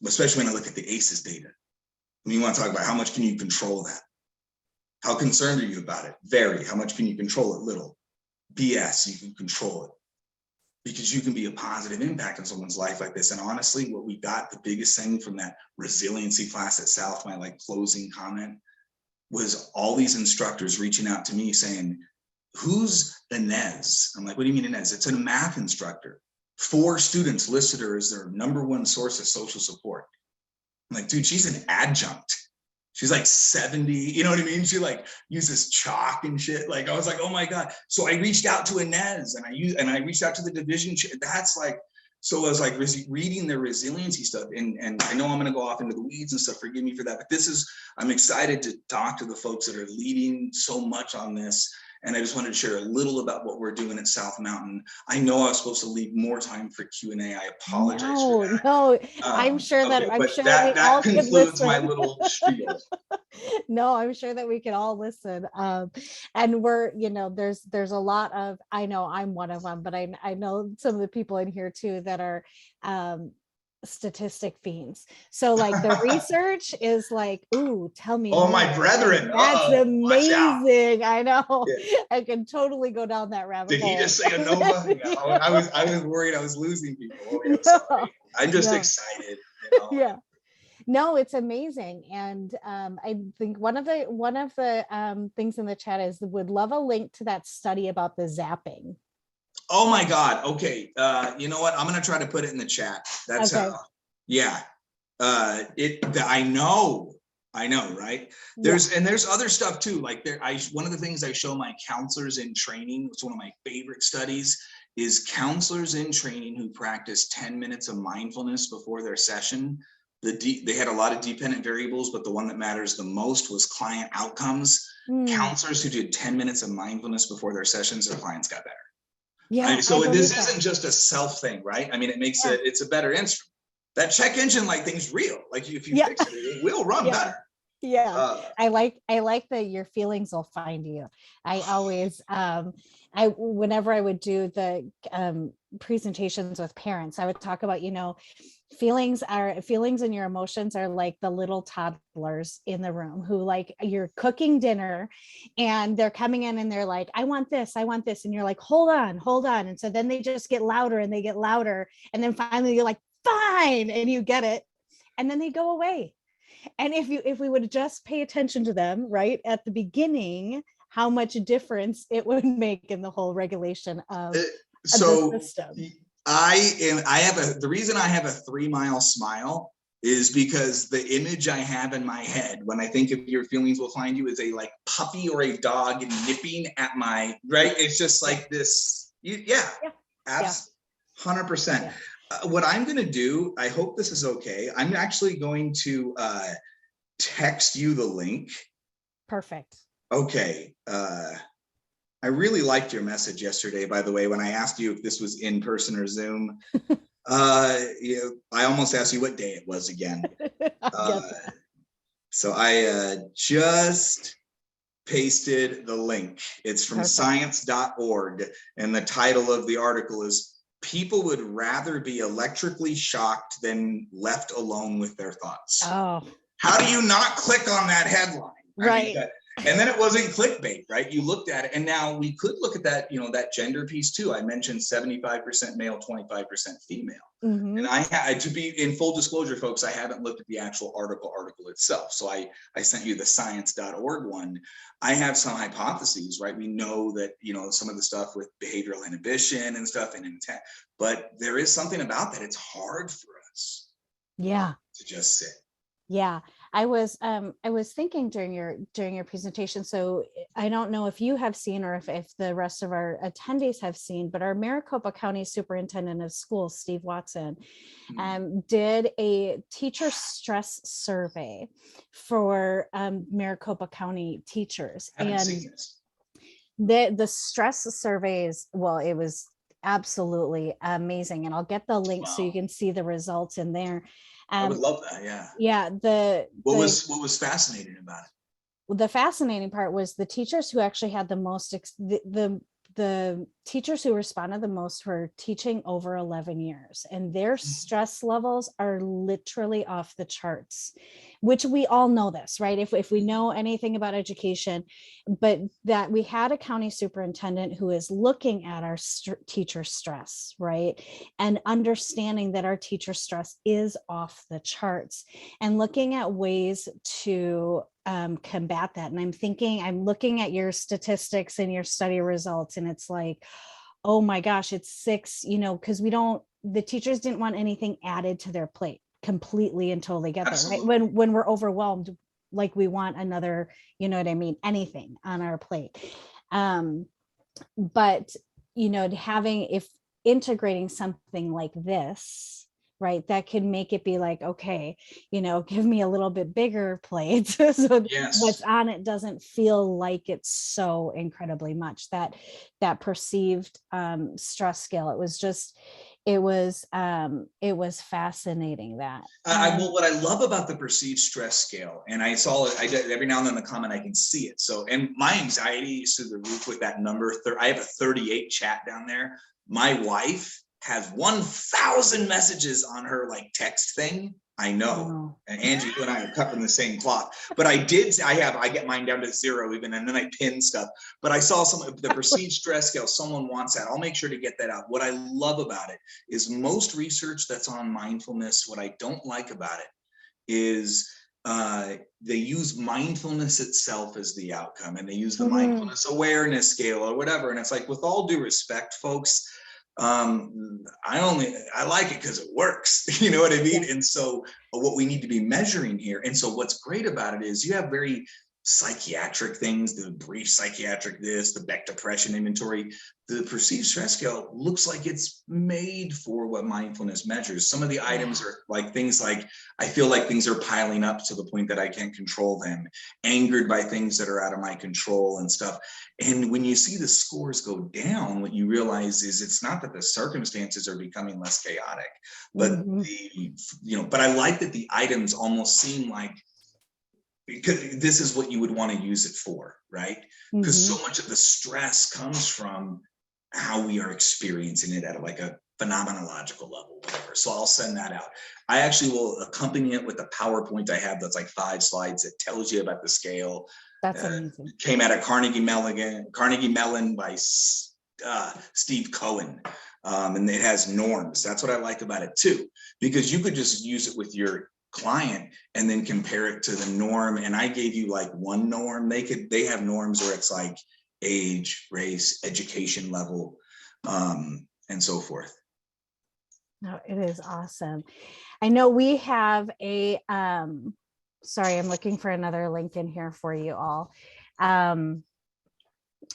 especially when I look at the ACEs data. I mean, you want to talk about how much can you control that? How concerned are you about it? Very. How much can you control it? Little. BS, you can control it. because you can be a positive impact on someone's life like this. And honestly, what we got, the biggest thing from that resiliency class at South, my like closing comment, was all these instructors reaching out to me saying, who's Inez? I'm like, what do you mean Inez? It's a math instructor. 4 students listed her as their #1 source of social support. I'm like, dude, she's an adjunct. She's like 70, you know what I mean? She like uses chalk and shit. Like, I was like, oh my God. So I reached out to Inez and I reached out to the division. That's like, so I was like reading the resiliency stuff, and I know I'm going to go off into the weeds and stuff. Forgive me for that, but I'm excited to talk to the folks that are leading so much on this. And I just wanted to share a little about what we're doing at South Mountain. I know I was supposed to leave more time for Q&A. I apologize for that. No, I'm sure that we all could concludes my listen. little spiel. No, I'm sure that we could all listen. And we're, there's a lot of, I know I'm one of them, but I know some of the people in here too that are statistic fiends. So like the research is like, ooh, tell me Oh, more. my brethren. That's amazing. I know. Yeah. I can totally go down that rabbit hole. Did he just say ANOVA? Yeah, I was worried I was losing people. Oh, yeah, sorry. I'm just excited. Yeah. No, it's amazing. And I think one of the things in the chat is would love a link to that study about the zapping. Oh my God. Okay. You know what? I'm going to try to put it in the chat. That's okay. Yeah. I know, right? There's other stuff too. Like one of the things I show my counselors in training, it's one of my favorite studies, is counselors in training who practice 10 minutes of mindfulness before their session. They had a lot of dependent variables, but the one that matters the most was client outcomes. Counselors who did 10 minutes of mindfulness before their sessions, their clients got better. Yeah. So this isn't just a self thing, right? I mean, it makes it's a better instrument. That check engine light thing's real. Like if you fix it, it will run better. Yeah. I like that your feelings will find you. I always, whenever I would do the presentations with parents, I would talk about, feelings and your emotions are like the little toddlers in the room who like you're cooking dinner and they're coming in and they're like, I want this. And you're like, hold on. And so then they just get louder and they get louder. And then finally you're like, fine. And you get it. And then they go away. And if we would just pay attention to them right at the beginning, how much difference it would make in the whole regulation of the system. The reason I have a 3 mile smile is because the image I have in my head when I think of your feelings will find you is a like puppy or a dog nipping at my, right? It's just like this. 100%. What I'm going to do, I hope this is okay. I'm actually going to text you the link. Perfect. Okay. I really liked your message yesterday, by the way, when I asked you if this was in person or Zoom. I almost asked you what day it was again. So I just pasted the link. It's from science.org. And the title of the article is People Would Rather Be Electrically Shocked Than Left Alone with Their Thoughts. Oh. How do you not click on that headline? Right. And then it wasn't clickbait, right? You looked at it, and now we could look at that, that gender piece too. I mentioned 75% male, 25% female. Mm-hmm. And to be in full disclosure, folks, I haven't looked at the actual article itself. So I sent you the science.org one. I have some hypotheses, right? We know that, some of the stuff with behavioral inhibition and stuff and intent, but there is something about that. It's hard for us. Yeah. To just sit. Yeah, I was thinking during your presentation. So I don't know if you have seen or if the rest of our attendees have seen, but our Maricopa County Superintendent of Schools, Steve Watson, did a teacher stress survey for Maricopa County teachers, and the stress surveys. Well, it was absolutely amazing, and I'll get the link so you can see the results in there. I would love that. Yeah. Yeah. What was fascinating about it? The fascinating part was the teachers who actually had the most, the the teachers who responded the most were teaching over 11 years, and their stress levels are literally off the charts, which we all know this, right? If we know anything about education, but that we had a county superintendent who is looking at our teacher stress, right? And understanding that our teacher stress is off the charts and looking at ways to combat that. And I'm looking at your statistics and your study results, and it's like, oh my gosh, it's 6, because the teachers didn't want anything added to their plate completely until they get there, right? When we're overwhelmed, like we want another, anything on our plate. But, if integrating something like this, right, that can make it be like, okay, give me a little bit bigger plate so Yes. what's on it doesn't feel like it's so incredibly much. That perceived stress scale, it was fascinating. That well, what I love about the perceived stress scale, and I saw it, I did every now and then in the comment, I can see it. So, and my anxiety is through the roof with that number. I have a 38 chat down there. My wife has 1,000 messages on her like text thing. I know. And Angie, you and I are cut from the same cloth. But I get mine down to 0 even, and then I pin stuff. But I saw some of the perceived stress scale. Someone wants that. I'll make sure to get that out. What I love about it is most research that's on mindfulness, what I don't like about it is they use mindfulness itself as the outcome, and they use the mindfulness awareness scale or whatever. And it's like, with all due respect, folks, I like it because it works. You know what I mean? And so what we need to be measuring here. And so what's great about it is you have very psychiatric things, the brief psychiatric the Beck depression inventory. The perceived stress scale looks like it's made for what mindfulness measures. Some of the items are like things like, I feel like things are piling up to the point that I can't control them, angered by things that are out of my control and stuff. And when you see the scores go down, what you realize is it's not that the circumstances are becoming less chaotic, but but I like that the items almost seem like, because this is what you would want to use it for, right? Because so much of the stress comes from how we are experiencing it at like a phenomenological level, whatever. So I'll send that out. I actually will accompany it with a PowerPoint I have that's like 5 slides that tells you about the scale. That's amazing. Came out of Carnegie Mellon by Steve Cohen. And it has norms. That's what I like about it too, because you could just use it with your client and then compare it to the norm. And I gave you like one norm. They have norms where it's like age, race, education level, and so forth. No, it is awesome. I know we have a sorry, I'm looking for another link in here for you all.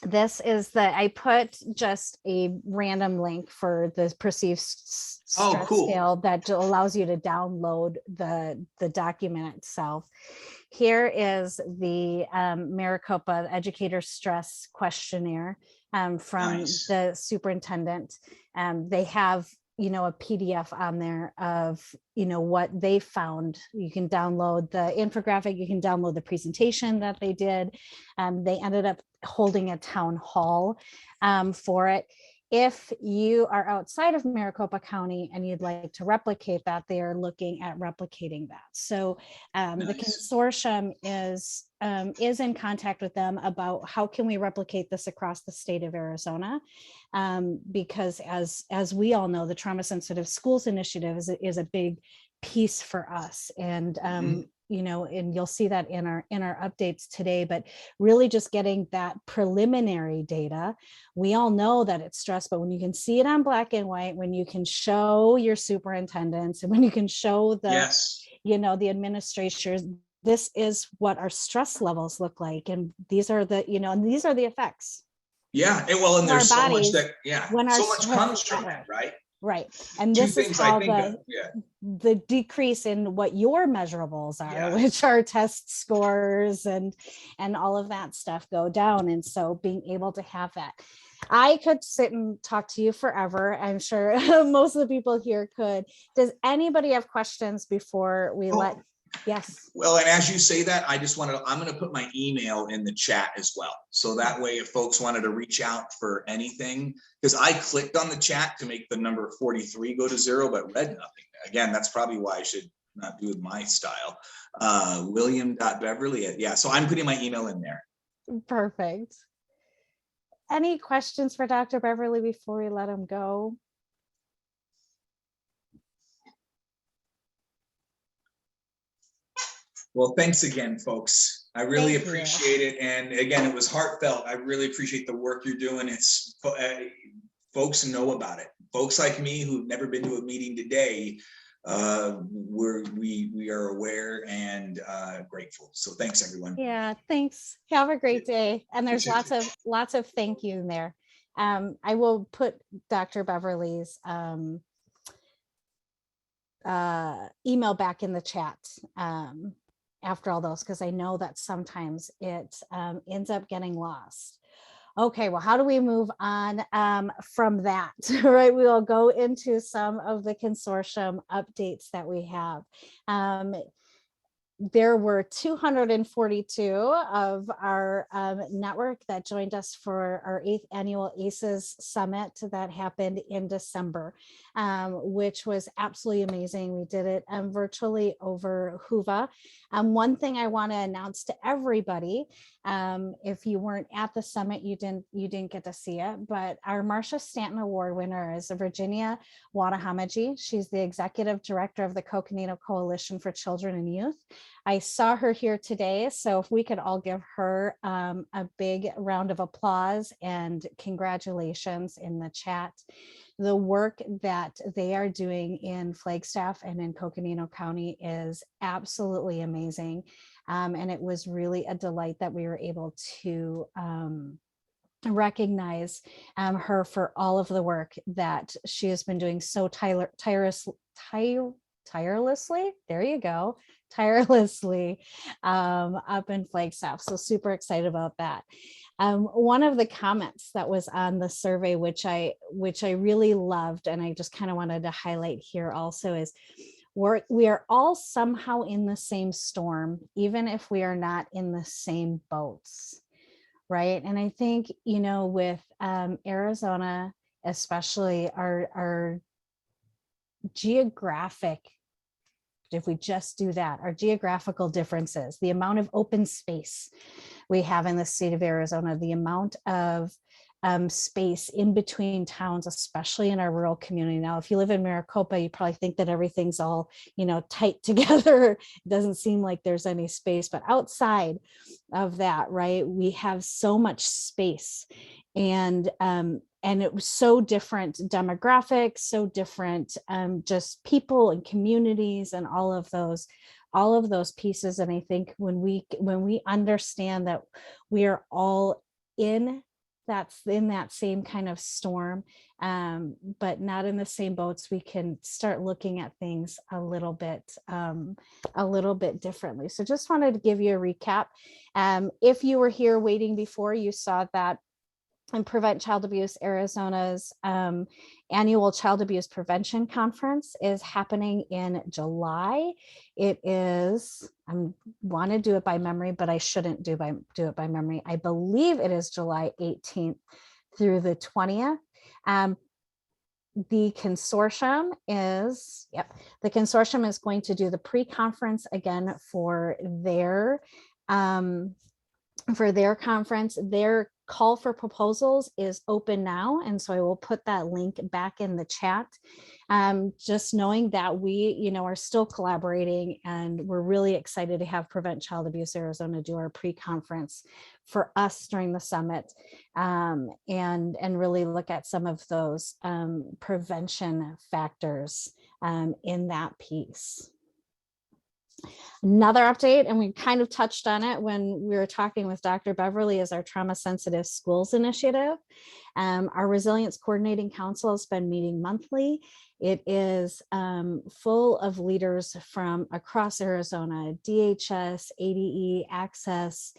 This is I put just a random link for the perceived stress scale that allows you to download the document itself. Here is the Maricopa Educator Stress Questionnaire from the superintendent. They have a PDF on there of what they found. You can download the infographic, you can download the presentation that they did. They ended up holding a town hall for it. If you are outside of Maricopa County and you'd like to replicate that, they are looking at replicating that. So the consortium is in contact with them about how can we replicate this across the state of Arizona, because as we all know, the Trauma Sensitive Schools Initiative is a big piece for us. And and you'll see that in our updates today, but really just getting that preliminary data. We all know that it's stress, but when you can see it on black and white, when you can show your superintendents, and when you can show the the administrators, this is what our stress levels look like, and these are the and these are the effects. And there's so much that so much comes from it, right? Right. And this is how the decrease in what your measurables are, which are test scores and all of that stuff go down. And so being able to have that, I could sit and talk to you forever. I'm sure most of the people here could. Does anybody have questions before we let Yes. Well, and as you say that, I'm going to put my email in the chat as well. So that way, if folks wanted to reach out for anything, because I clicked on the chat to make the number 43 go to 0, but read nothing. Again, that's probably why I should not do it my style. William.Beverly. Yeah. So I'm putting my email in there. Perfect. Any questions for Dr. Beverly before we let him go? Well, thanks again, folks. I really Thank you. appreciate it. And again, it was heartfelt. I really appreciate the work you're doing. It's folks know about it. Folks like me who've never been to a meeting today, we are aware and grateful. So thanks, everyone. Yeah, thanks. Have a great day. And there's You too. lots of thank you in there. I will put Dr. Beverly's email back in the chat after all those, because I know that sometimes it ends up getting lost. Okay, well, how do we move on from that? Right, we will go into some of the consortium updates that we have. There were 242 of our network that joined us for our 8th annual ACES Summit that happened in December, which was absolutely amazing. We did it virtually over Whova. One thing I want to announce to everybody, if you weren't at the summit, you didn't get to see it, but our Marcia Stanton Award winner is Virginia Wadahamaji. She's the executive director of the Coconino Coalition for Children and Youth. I saw her here today, so if we could all give her a big round of applause and congratulations in the chat. The work that they are doing in Flagstaff and in Coconino County is absolutely amazing. And it was really a delight that we were able to recognize her for all of the work that she has been doing so tirelessly. There you go. Tirelessly up in Flagstaff. So super excited about that. One of the comments that was on the survey, which I really loved, and I just kind of wanted to highlight here also, is we are all somehow in the same storm, even if we are not in the same boats, right? And I think, with Arizona, especially our geographic, if we just do that, our geographical differences, the amount of open space we have in the state of Arizona, the amount of space in between towns, especially in our rural community. Now, if you live in Maricopa, you probably think that everything's all, tight together. It doesn't seem like there's any space, but outside of that, right, we have so much space. And it was so different demographics, so different just people and communities and all of those pieces. And I think when we understand that we are all in that same kind of storm, but not in the same boats, we can start looking at things a little bit differently. So just wanted to give you a recap. If you were here waiting before, you saw that and Prevent Child Abuse Arizona's annual child abuse prevention conference is happening in July. It is, I want to do it by memory, but I shouldn't do it by memory. I believe it is July 18th through the 20th. The consortium is going to do the pre-conference again for their conference. Their call for proposals is open now, and so I will put that link back in the chat. Just knowing that we are still collaborating, and we're really excited to have Prevent Child Abuse Arizona do our pre-conference for us during the summit, and really look at some of those prevention factors in that piece. Another update, and we kind of touched on it when we were talking with Dr. Beverly, is our Trauma Sensitive Schools Initiative. Our Resilience Coordinating Council has been meeting monthly. It is full of leaders from across Arizona, DHS, ADE, Access,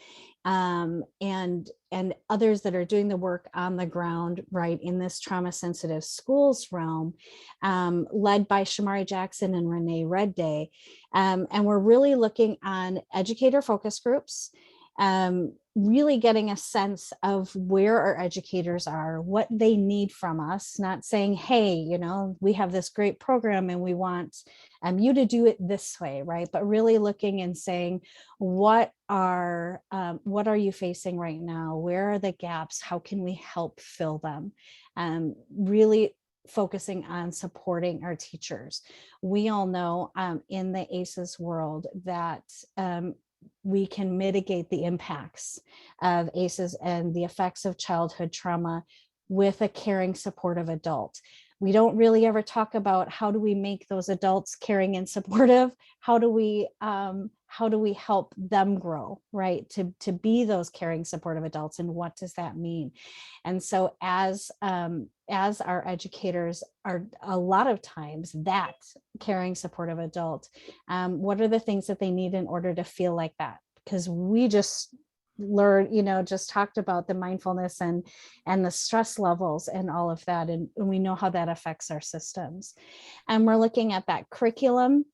and others that are doing the work on the ground, right, in this trauma sensitive schools realm, led by Shamari Jackson and Renee Redday. And we're really looking on educator focus groups, really getting a sense of where our educators are, what they need from us, not saying, hey, you know, we have this great program and we want you to do it this way, right? But really looking and saying, what are you facing right now? Where are the gaps? How can we help fill them? Really focusing on supporting our teachers. We all know in the ACEs world that we can mitigate the impacts of ACEs and the effects of childhood trauma with a caring, supportive adult. We don't really ever talk about how do we make those adults caring and supportive? How do we help them grow, right? To be those caring, supportive adults, and what does that mean? And so as our educators are a lot of times that caring, supportive adult, what are the things that they need in order to feel like that? Because we just learned, just talked about the mindfulness and the stress levels and all of that. And we know how that affects our systems. And we're looking at that curriculum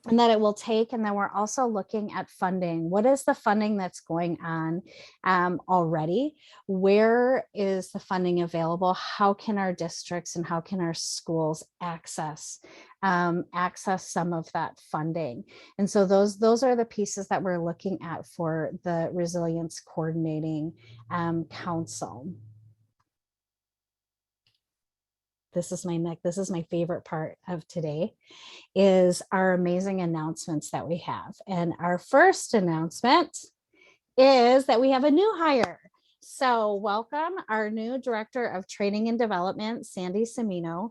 and that it will take. And then we're also looking at funding. What is the funding that's going on already? Where is the funding available? How can our districts and how can our schools access some of that funding? And so those are the pieces that we're looking at for the Resilience Coordinating Council. This is my favorite part of today, is our amazing announcements that we have. And our first announcement is that we have a new hire. So welcome our new Director of Training and Development, Sandy Semino.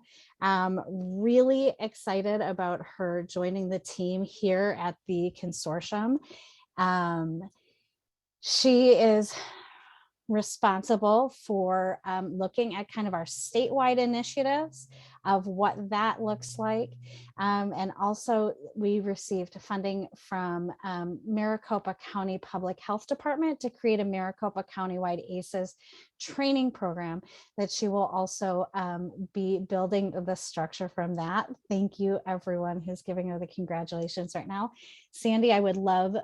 Really excited about her joining the team here at the consortium. She is responsible for looking at kind of our statewide initiatives of what that looks like. And also we received funding from Maricopa County Public Health Department to create a Maricopa County-wide ACEs training program that she will also be building the structure from that. Thank you everyone who's giving her the congratulations right now. Sandy, I would love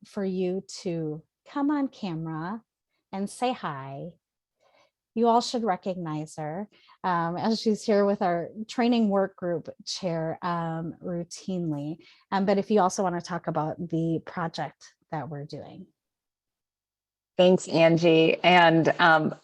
for you to come on camera and say hi. You all should recognize her as she's here with our training work group chair routinely. But if you also want to talk about the project that we're doing. Thanks, Angie. And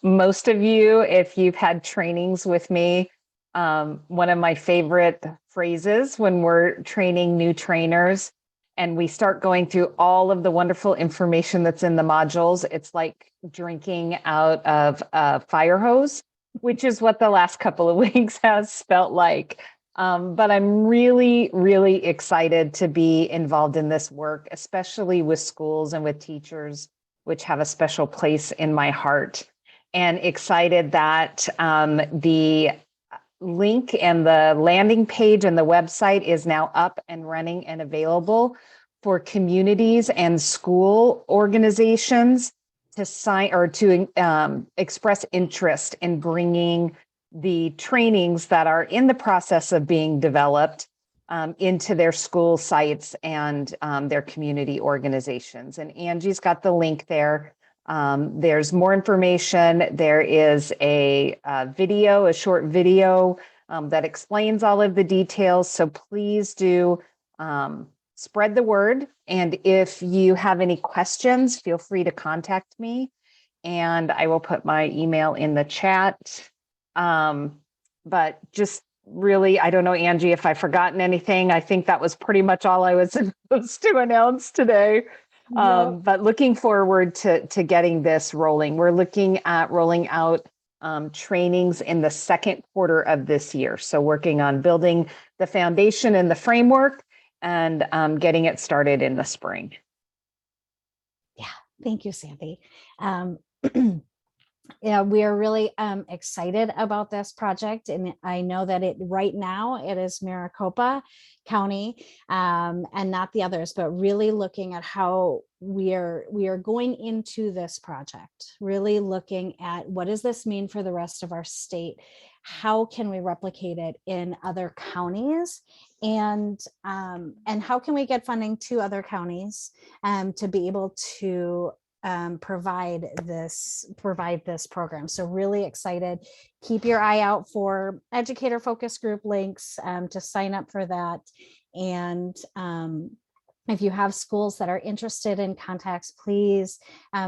most of you, if you've had trainings with me, one of my favorite phrases when we're training new trainers and we start going through all of the wonderful information that's in the modules, it's like drinking out of a fire hose, which is what the last couple of weeks has felt like. But I'm really, really excited to be involved in this work, especially with schools and with teachers, which have a special place in my heart. And excited that the link and the landing page and the website is now up and running and available for communities and school organizations to sign or to express interest in bringing the trainings that are in the process of being developed into their school sites and their community organizations. And Angie's got the link there. There's more information. There is a video, a short video that explains all of the details. So please do spread the word. And if you have any questions, feel free to contact me. And I will put my email in the chat. But just really, I don't know, Angie, if I've forgotten anything. I think that was pretty much all I was supposed to announce today. Yep. But looking forward to getting this rolling. We're looking at rolling out trainings in the second quarter of this year. So working on building the foundation and the framework and getting it started in the spring. Yeah, thank you, Sandy. Yeah, we are really excited about this project, and I know that right now it is Maricopa County and not the others, but really looking at how we are going into this project really looking at what does this mean for the rest of our state? How can we replicate it in other counties? And how can we get funding to other counties to be able to provide this program? So really excited. Keep your eye out for educator focus group links to sign up for that. And if you have schools that are interested in contacts, please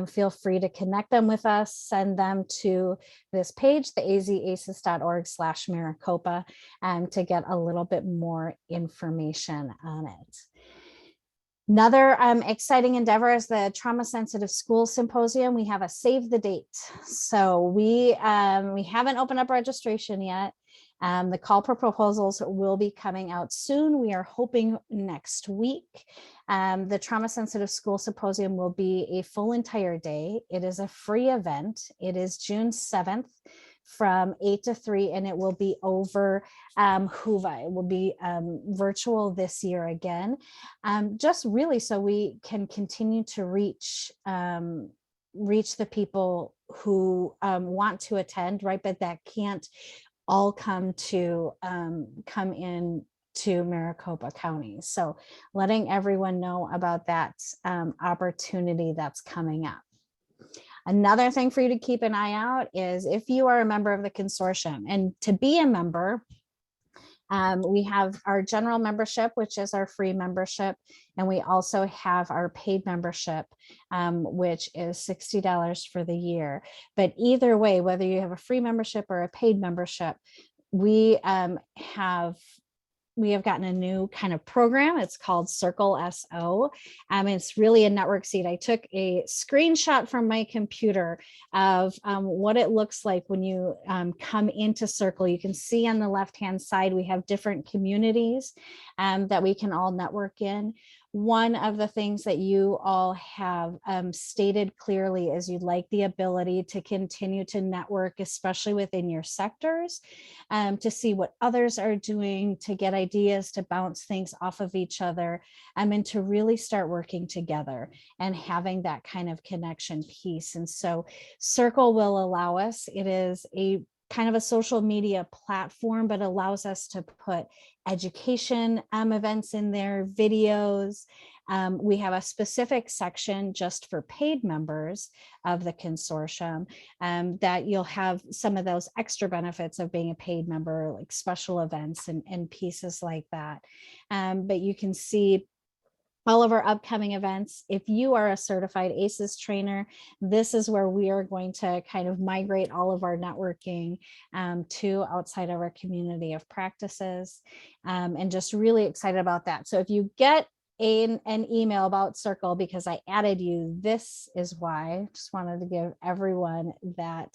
feel free to connect them with us, send them to this page, the azaces.org/Maricopa, to get a little bit more information on it. Another exciting endeavor is the Trauma Sensitive School Symposium. We have a save the date. So we haven't opened up registration yet. The call for proposals will be coming out soon. We are hoping next week. The Trauma Sensitive School Symposium will be a full entire day. It is a free event. It is June 7th from 8 to 3, and it will be over Huva. It will be virtual this year again, just really so we can continue to reach the people who want to attend, right, but that can't all come in to Maricopa County. So letting everyone know about that opportunity that's coming up. Another thing for you to keep an eye out is if you are a member of the consortium, and to be a member, we have our general membership, which is our free membership. And we also have our paid membership, which is $60 for the year. But either way, whether you have a free membership or a paid membership, we have gotten a new kind of program. It's called Circle SO. It's really a network seat. I took a screenshot from my computer of what it looks like when you come into Circle. You can see on the left-hand side, we have different communities that we can all network in. One of the things that you all have stated clearly is you'd like the ability to continue to network, especially within your sectors, to see what others are doing, to get ideas, to bounce things off of each other, and to really start working together and having that kind of connection piece. And so Circle will allow us, it is a kind of a social media platform, but allows us to put education events in there, videos. We have a specific section just for paid members of the consortium that you'll have some of those extra benefits of being a paid member, like special events and pieces like that. But you can see all of our upcoming events. If you are a certified ACEs trainer, this is where we are going to kind of migrate all of our networking to outside of our community of practices, and just really excited about that. So if you get an email about Circle because I added you, this is why. Just wanted to give everyone that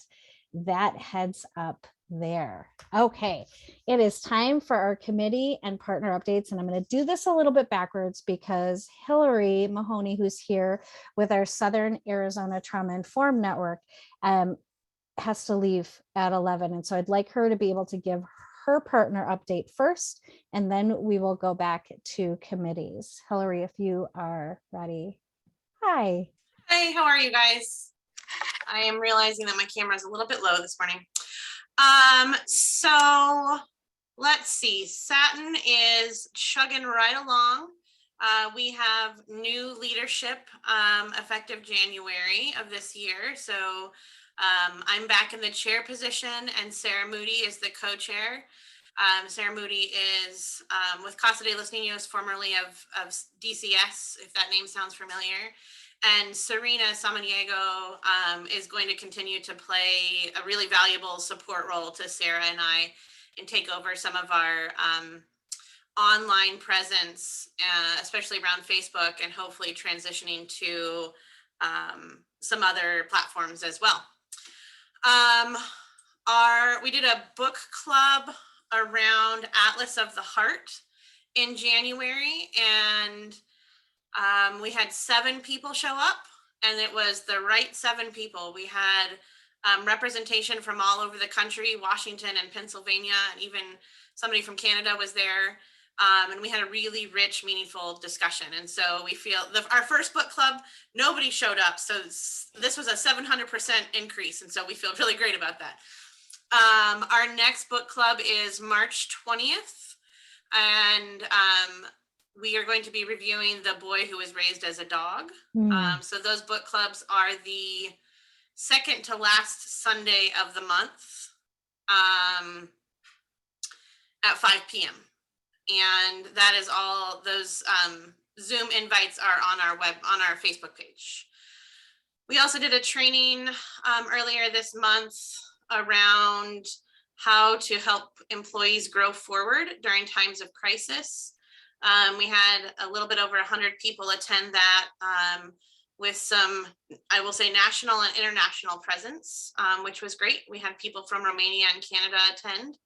heads up there. Okay, it is time for our committee and partner updates, and I'm going to do this a little bit backwards because Hillary Mahoney, who's here with our Southern Arizona Trauma Informed Network, has to leave at 11, and so I'd like her to be able to give her partner update first, and then we will go back to committees. Hillary, if you are ready. Hi. Hi, how are you guys? I am realizing that my camera is a little bit low this morning. So let's see, Satin is chugging right along. We have new leadership effective January of this year. So I'm back in the chair position and Sarah Moody is the co-chair. Sarah Moody is with Casa de los Niños, formerly of DCS, if that name sounds familiar. And Serena Samaniego is going to continue to play a really valuable support role to Sarah and I and take over some of our online presence, especially around Facebook, and hopefully transitioning to some other platforms as well. We did a book club around Atlas of the Heart in January, and we had 7 people show up, and it was the right 7 people. We had representation from all over the country, Washington and Pennsylvania, and even somebody from Canada was there. And we had a really rich, meaningful discussion. And so we feel our first book club, nobody showed up. So this was a 700% increase. And so we feel really great about that. Our next book club is March 20th. And we are going to be reviewing The Boy Who Was Raised as a Dog. So those book clubs are the second to last Sunday of the month at 5 p.m. And that is all. Those Zoom invites are on our Facebook page. We also did a training earlier this month around how to help employees grow forward during times of crisis. We had a little bit over 100 people attend that with some, I will say, national and international presence, which was great. We had people from Romania and Canada attend.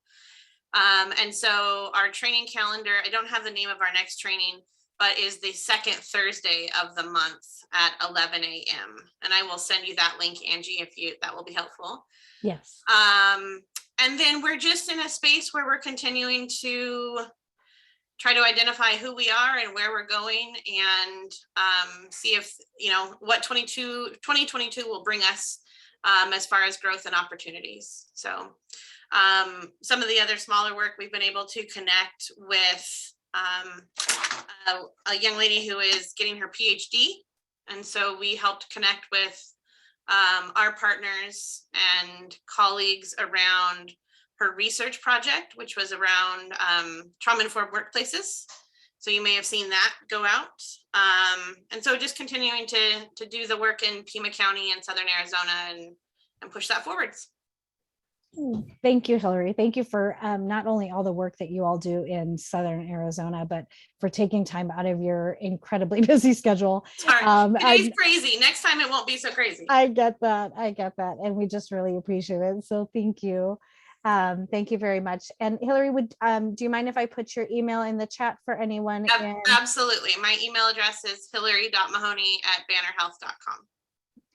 And so our training calendar, I don't have the name of our next training, but is the second Thursday of the month at 11 a.m. And I will send you that link, Angie, that will be helpful. Yes. And then we're just in a space where we're continuing to try to identify who we are and where we're going, and see if, what 2022 will bring us as far as growth and opportunities. So some of the other smaller work, we've been able to connect with a young lady who is getting her PhD. And so we helped connect with our partners and colleagues around her research project, which was around trauma-informed workplaces. So you may have seen that go out. And so just continuing to do the work in Pima County and Southern Arizona and push that forwards. Thank you, Hillary. Thank you for not only all the work that you all do in Southern Arizona, but for taking time out of your incredibly busy schedule. Sorry, today's crazy. Next time it won't be so crazy. I get that. And we just really appreciate it. So thank you. Thank you very much. And Hillary, do you mind if I put your email in the chat for anyone? Absolutely. My email address is hillary.mahoney@bannerhealth.com.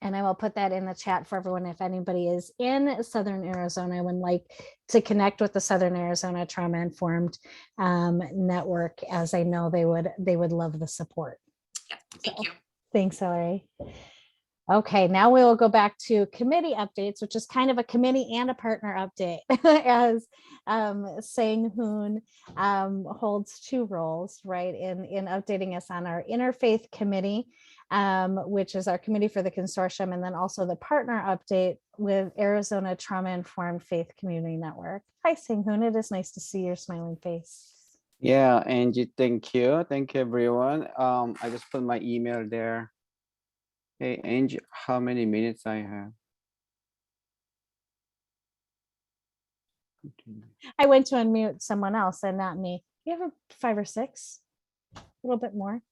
And I will put that in the chat for everyone. If anybody is in Southern Arizona and would like to connect with the Southern Arizona Trauma Informed Network, as I know they would love the support. Yeah, thank you. Thanks, Hillary. Okay, now we will go back to committee updates, which is kind of a committee and a partner update, as Sang Hoon holds two roles, right, in updating us on our Interfaith Committee, which is our committee for the consortium, and then also the partner update with Arizona Trauma Informed Faith Community Network. Hi, Sang Hoon, it is nice to see your smiling face. Yeah, Angie, thank you. Thank you, everyone. I just put my email there. Hey, Angie, how many minutes I have? I went to unmute someone else and not me. You have 5 or 6, a little bit more.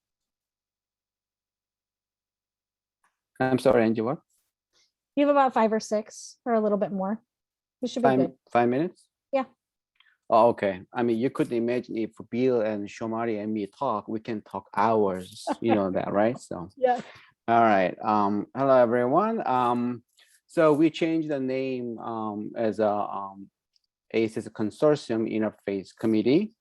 I'm sorry, Angie, what? You have about 5 or 6 or a little bit more. You should be good. 5 minutes? Yeah. Oh, okay. I mean, you could imagine if Bill and Shomari and me talk, we can talk hours, you know that, right? So yeah. All right. Hello, everyone. So we changed the name as a ACES Consortium Interfaith Committee.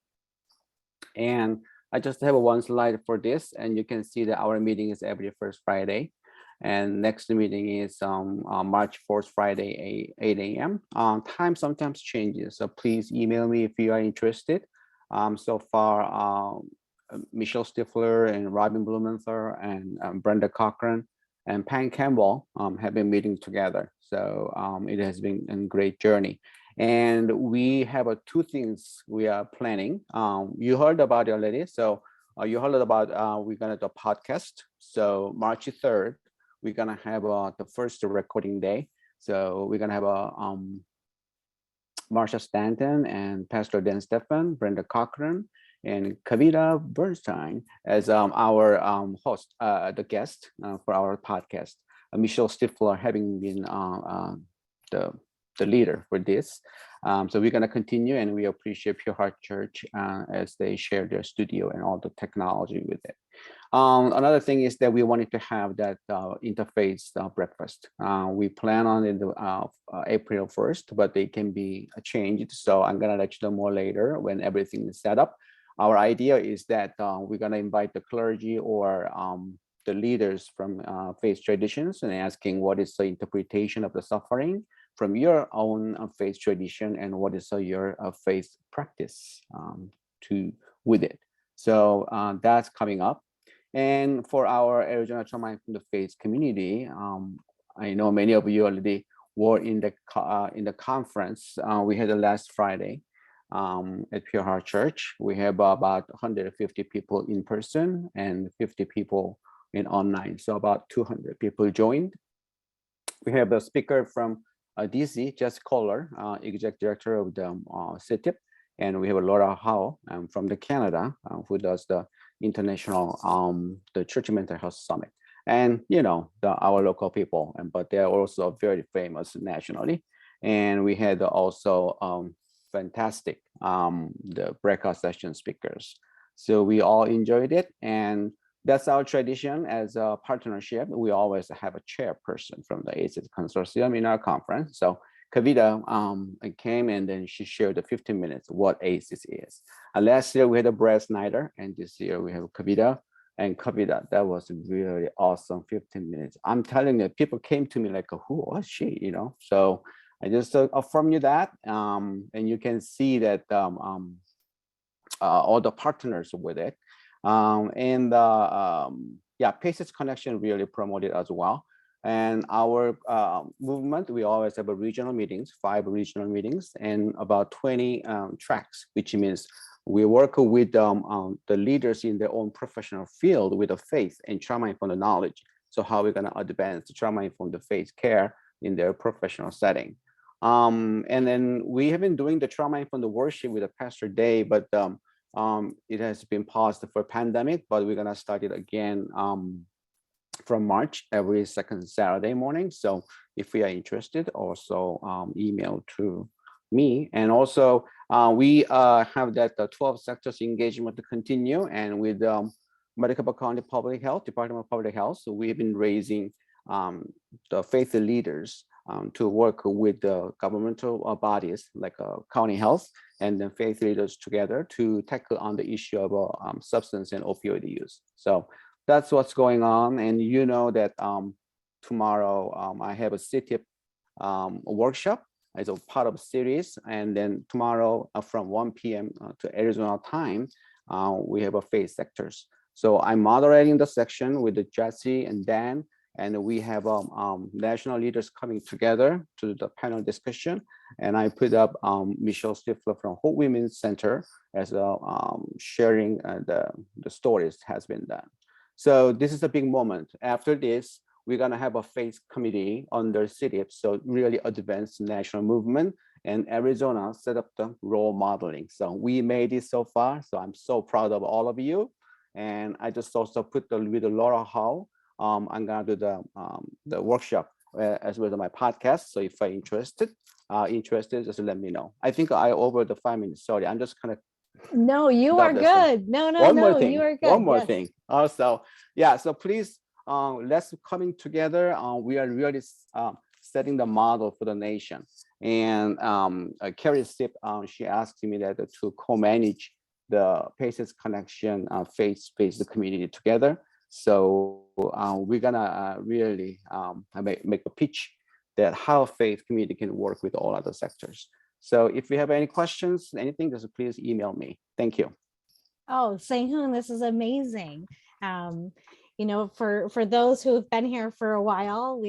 And I just have one slide for this, and you can see that our meeting is every first Friday. And next meeting is March 4th, Friday, 8 a.m. Time sometimes changes, so please email me if you are interested. So far, Michelle Stifler and Robin Blumenthal and Brenda Cochran and Pam Campbell have been meeting together. So it has been a great journey. And we have 2 things we are planning. You heard about it already. So you heard about we're going to do a podcast. So March 3rd, we're going to have the first recording day. So we're going to have Marsha Stanton and Pastor Dan Stephan, Brenda Cochran, and Kavita Bernstein as our host, the guest for our podcast. Michelle Stifler having been the leader for this. So we're going to continue, and we appreciate Pure Heart Church as they share their studio and all the technology with it. Another thing is that we wanted to have that interfaith breakfast. We plan on it April 1st, but they can be changed. So I'm going to let you know more later when everything is set up. our idea is that we're going to invite the clergy or the leaders from faith traditions and asking what is the interpretation of the suffering from your own faith tradition and what is your faith practice to with it. So that's coming up. And for our Arizona Trauma from the Faith community, I know many of you already were in the conference we had the last Friday at Pure Heart Church. We have about 150 people in person and 50 people in online. So about 200 people joined. We have a speaker from DC, Jess Kohler, exec director of the CITIP, and we have Laura Howe from the Canada, who does the international the Church Mental Health Summit, and our local people, but they are also very famous nationally. And we had also fantastic the breakout session speakers. So we all enjoyed it, and that's our tradition as a partnership. We always have a chairperson from the ACES consortium in our conference. So Kavita came and then she shared the 15 minutes what ACES is. Last year we had a Brad Snyder, and this year we have Kavita. And Kavita, that was really awesome 15 minutes. I'm telling you, people came to me like, who was she? So I just affirm you that, and you can see that all the partners with it. Paces Connection really promoted as well. And our movement, we always have a regional meetings, 5 regional meetings, and about 20 tracks, which means we work with the leaders in their own professional field with the faith and trauma-informed knowledge. So how we're going to advance the trauma-informed faith care in their professional setting. And then we have been doing the trauma-informed worship with the Pastor Day, but it has been paused for pandemic, but we're gonna start it again from March, every second Saturday morning. So if we are interested, also email to me. And also we have that 12 sectors engagement to continue, and with Maricopa County Public Health, Department of Public Health. So we've been raising the faith leaders to work with the governmental bodies like county health and then faith leaders together to tackle on the issue of substance and opioid use. So that's what's going on. And you know that tomorrow I have a CITIP workshop as a part of a series. And then tomorrow from 1 p.m. To Arizona time, we have a faith sectors. So I'm moderating the section with Jesse and Dan, and we have national leaders coming together to the panel discussion. And I put up Michelle Stifler from Hope Women's Center as sharing the stories has been done. So this is a big moment. After this, we're gonna have a faith committee under CITIP, so really advanced national movement, and Arizona set up the role modeling. So we made it so far, so I'm so proud of all of you. And I just also put with Laura Howe, I'm gonna do the workshop as well as my podcast. So if you're interested, just let me know. I think I over the 5 minutes. Sorry, I'm just kind of. No, you are good. No, you are good. One more thing. Also, yeah. So please, let's coming together. We are really setting the model for the nation. And Carrie Stipp, she asked me that to co-manage the Paces Connection faith-based community together. So we're gonna really make a pitch that how faith community can work with all other sectors. So if you have any questions, anything, just please email me. Thank you. Oh, Sang-hoon, this is amazing. For those who have been here for a while,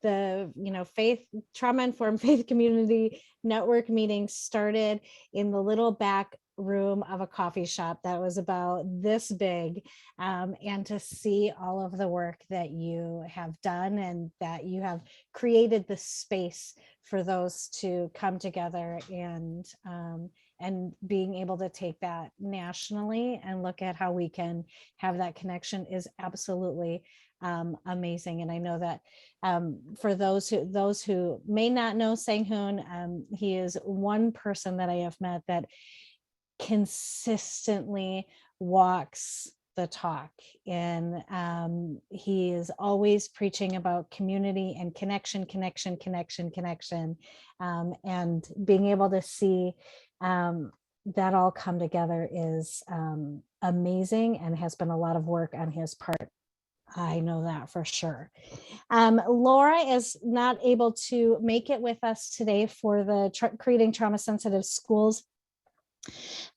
the faith trauma-informed faith community network meeting started in the little back room of a coffee shop that was about this big, and to see all of the work that you have done and that you have created the space for those to come together and being able to take that nationally and look at how we can have that connection is absolutely amazing. And I know that for those who may not know Sang-hoon, he is one person that I have met that consistently walks the talk, and he is always preaching about community and connection, and being able to see that all come together is amazing and has been a lot of work on his part. I know that for sure. Laura is not able to make it with us today for the Creating Trauma Sensitive Schools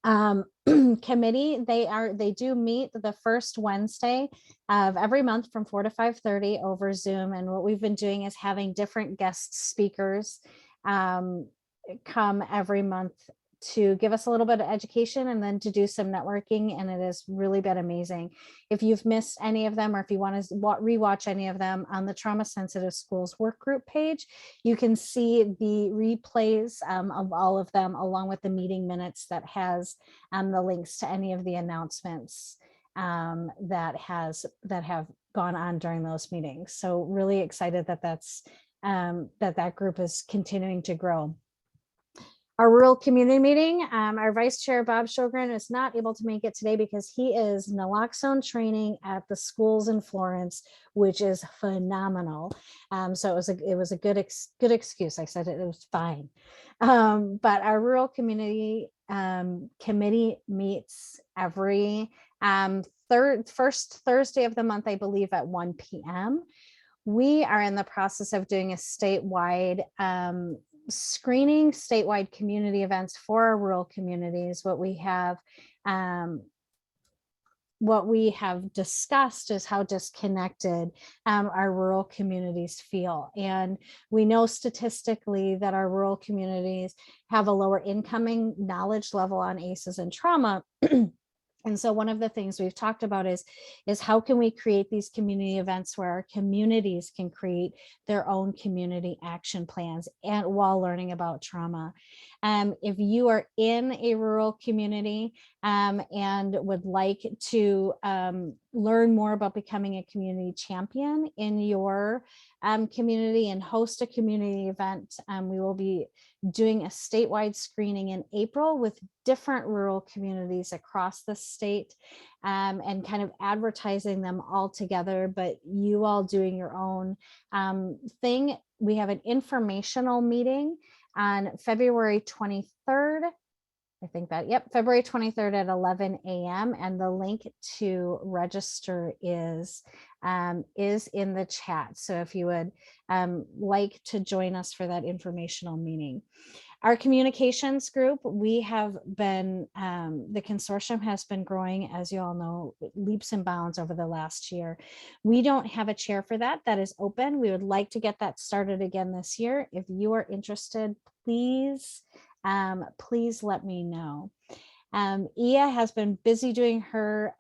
committee. They do meet the first Wednesday of every month from 4 to 5:30 over Zoom. And what we've been doing is having different guest speakers come every month to give us a little bit of education and then to do some networking. And it has really been amazing. If you've missed any of them, or if you want to rewatch any of them, on the Trauma Sensitive Schools work group page, you can see the replays of all of them, along with the meeting minutes that has the links to any of the announcements that have gone on during those meetings. So really excited that that group is continuing to grow. Our rural community meeting, our vice chair, Bob Sjogren, is not able to make it today because he is naloxone training at the schools in Florence, which is phenomenal. So it was a good excuse. I said it was fine. But our rural community committee meets every first Thursday of the month, I believe, at 1 p.m. We are in the process of doing a statewide screening statewide community events for our rural communities. What we have discussed is how disconnected our rural communities feel. And we know statistically that our rural communities have a lower incoming knowledge level on ACEs and trauma. And so one of the things we've talked about is how can we create these community events where our communities can create their own community action plans and while learning about trauma. If you are in a rural community and would like to learn more about becoming a community champion in your community and host a community event, we will be doing a statewide screening in April with different rural communities across the state and kind of advertising them all together, but you all doing your own thing. We have an informational meeting on February 23rd. I think that, yep, February 23rd at 11 a.m. And the link to register is in the chat. So if you would like to join us for that informational meeting. Our communications group, we have been, the consortium has been growing, as you all know, leaps and bounds over the last year. We don't have a chair for that. That is open. We would like to get that started again this year. If you are interested, please let me know. Ia has been busy doing her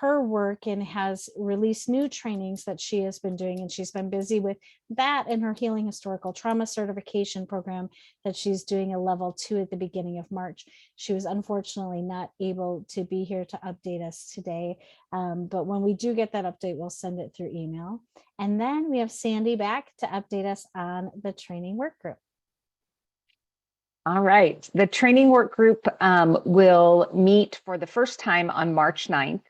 work and has released new trainings that she has been doing, and she's been busy with that and her healing historical trauma certification program that she's doing a level 2 at the beginning of March. She was unfortunately not able to be here to update us today, but when we do get that update, we'll send it through email. And then we have Sandy back to update us on the training work group. All right, the training work group will meet for the first time on March 9th.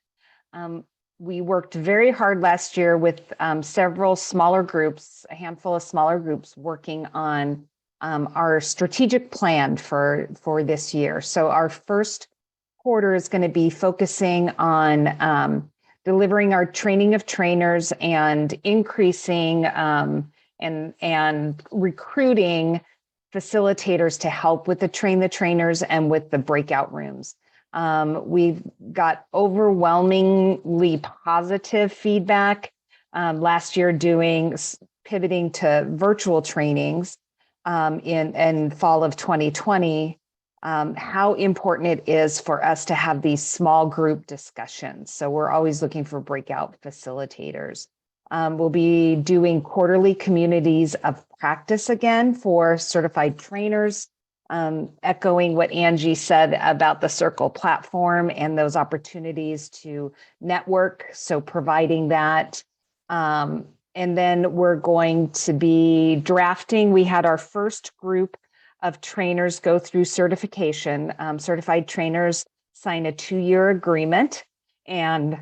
We worked very hard last year with several smaller groups, a handful of smaller groups working on our strategic plan for this year. So our first quarter is going to be focusing on delivering our training of trainers and increasing and recruiting facilitators to help with the train the trainers and with the breakout rooms. We've got overwhelmingly positive feedback last year pivoting to virtual trainings in fall of 2020, how important it is for us to have these small group discussions. So we're always looking for breakout facilitators. We'll be doing quarterly communities of practice again for certified trainers, echoing what Angie said about the Circle platform and those opportunities to network. So providing that. And then we're going to be drafting. We had our first group of trainers go through certification. Certified trainers sign a 2-year agreement, and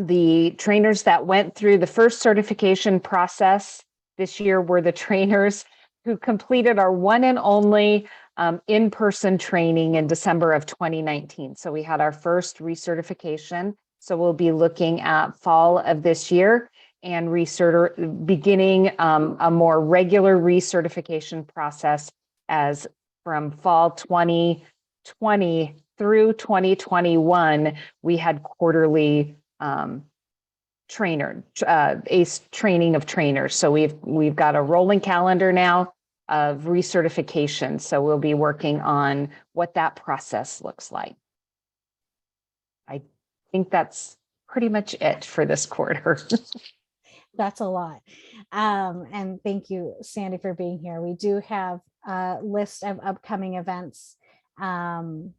the trainers that went through the first certification process this year were the trainers who completed our one and only in-person training in December of 2019. So we had our first recertification. So we'll be looking at fall of this year and beginning a more regular recertification process as from fall 2020 through 2021, we had quarterly ACE training of trainers. So we've got a rolling calendar now of recertification. So we'll be working on what that process looks like. I think that's pretty much it for this quarter. That's a lot. And thank you, Sandy, for being here. We do have a list of upcoming events on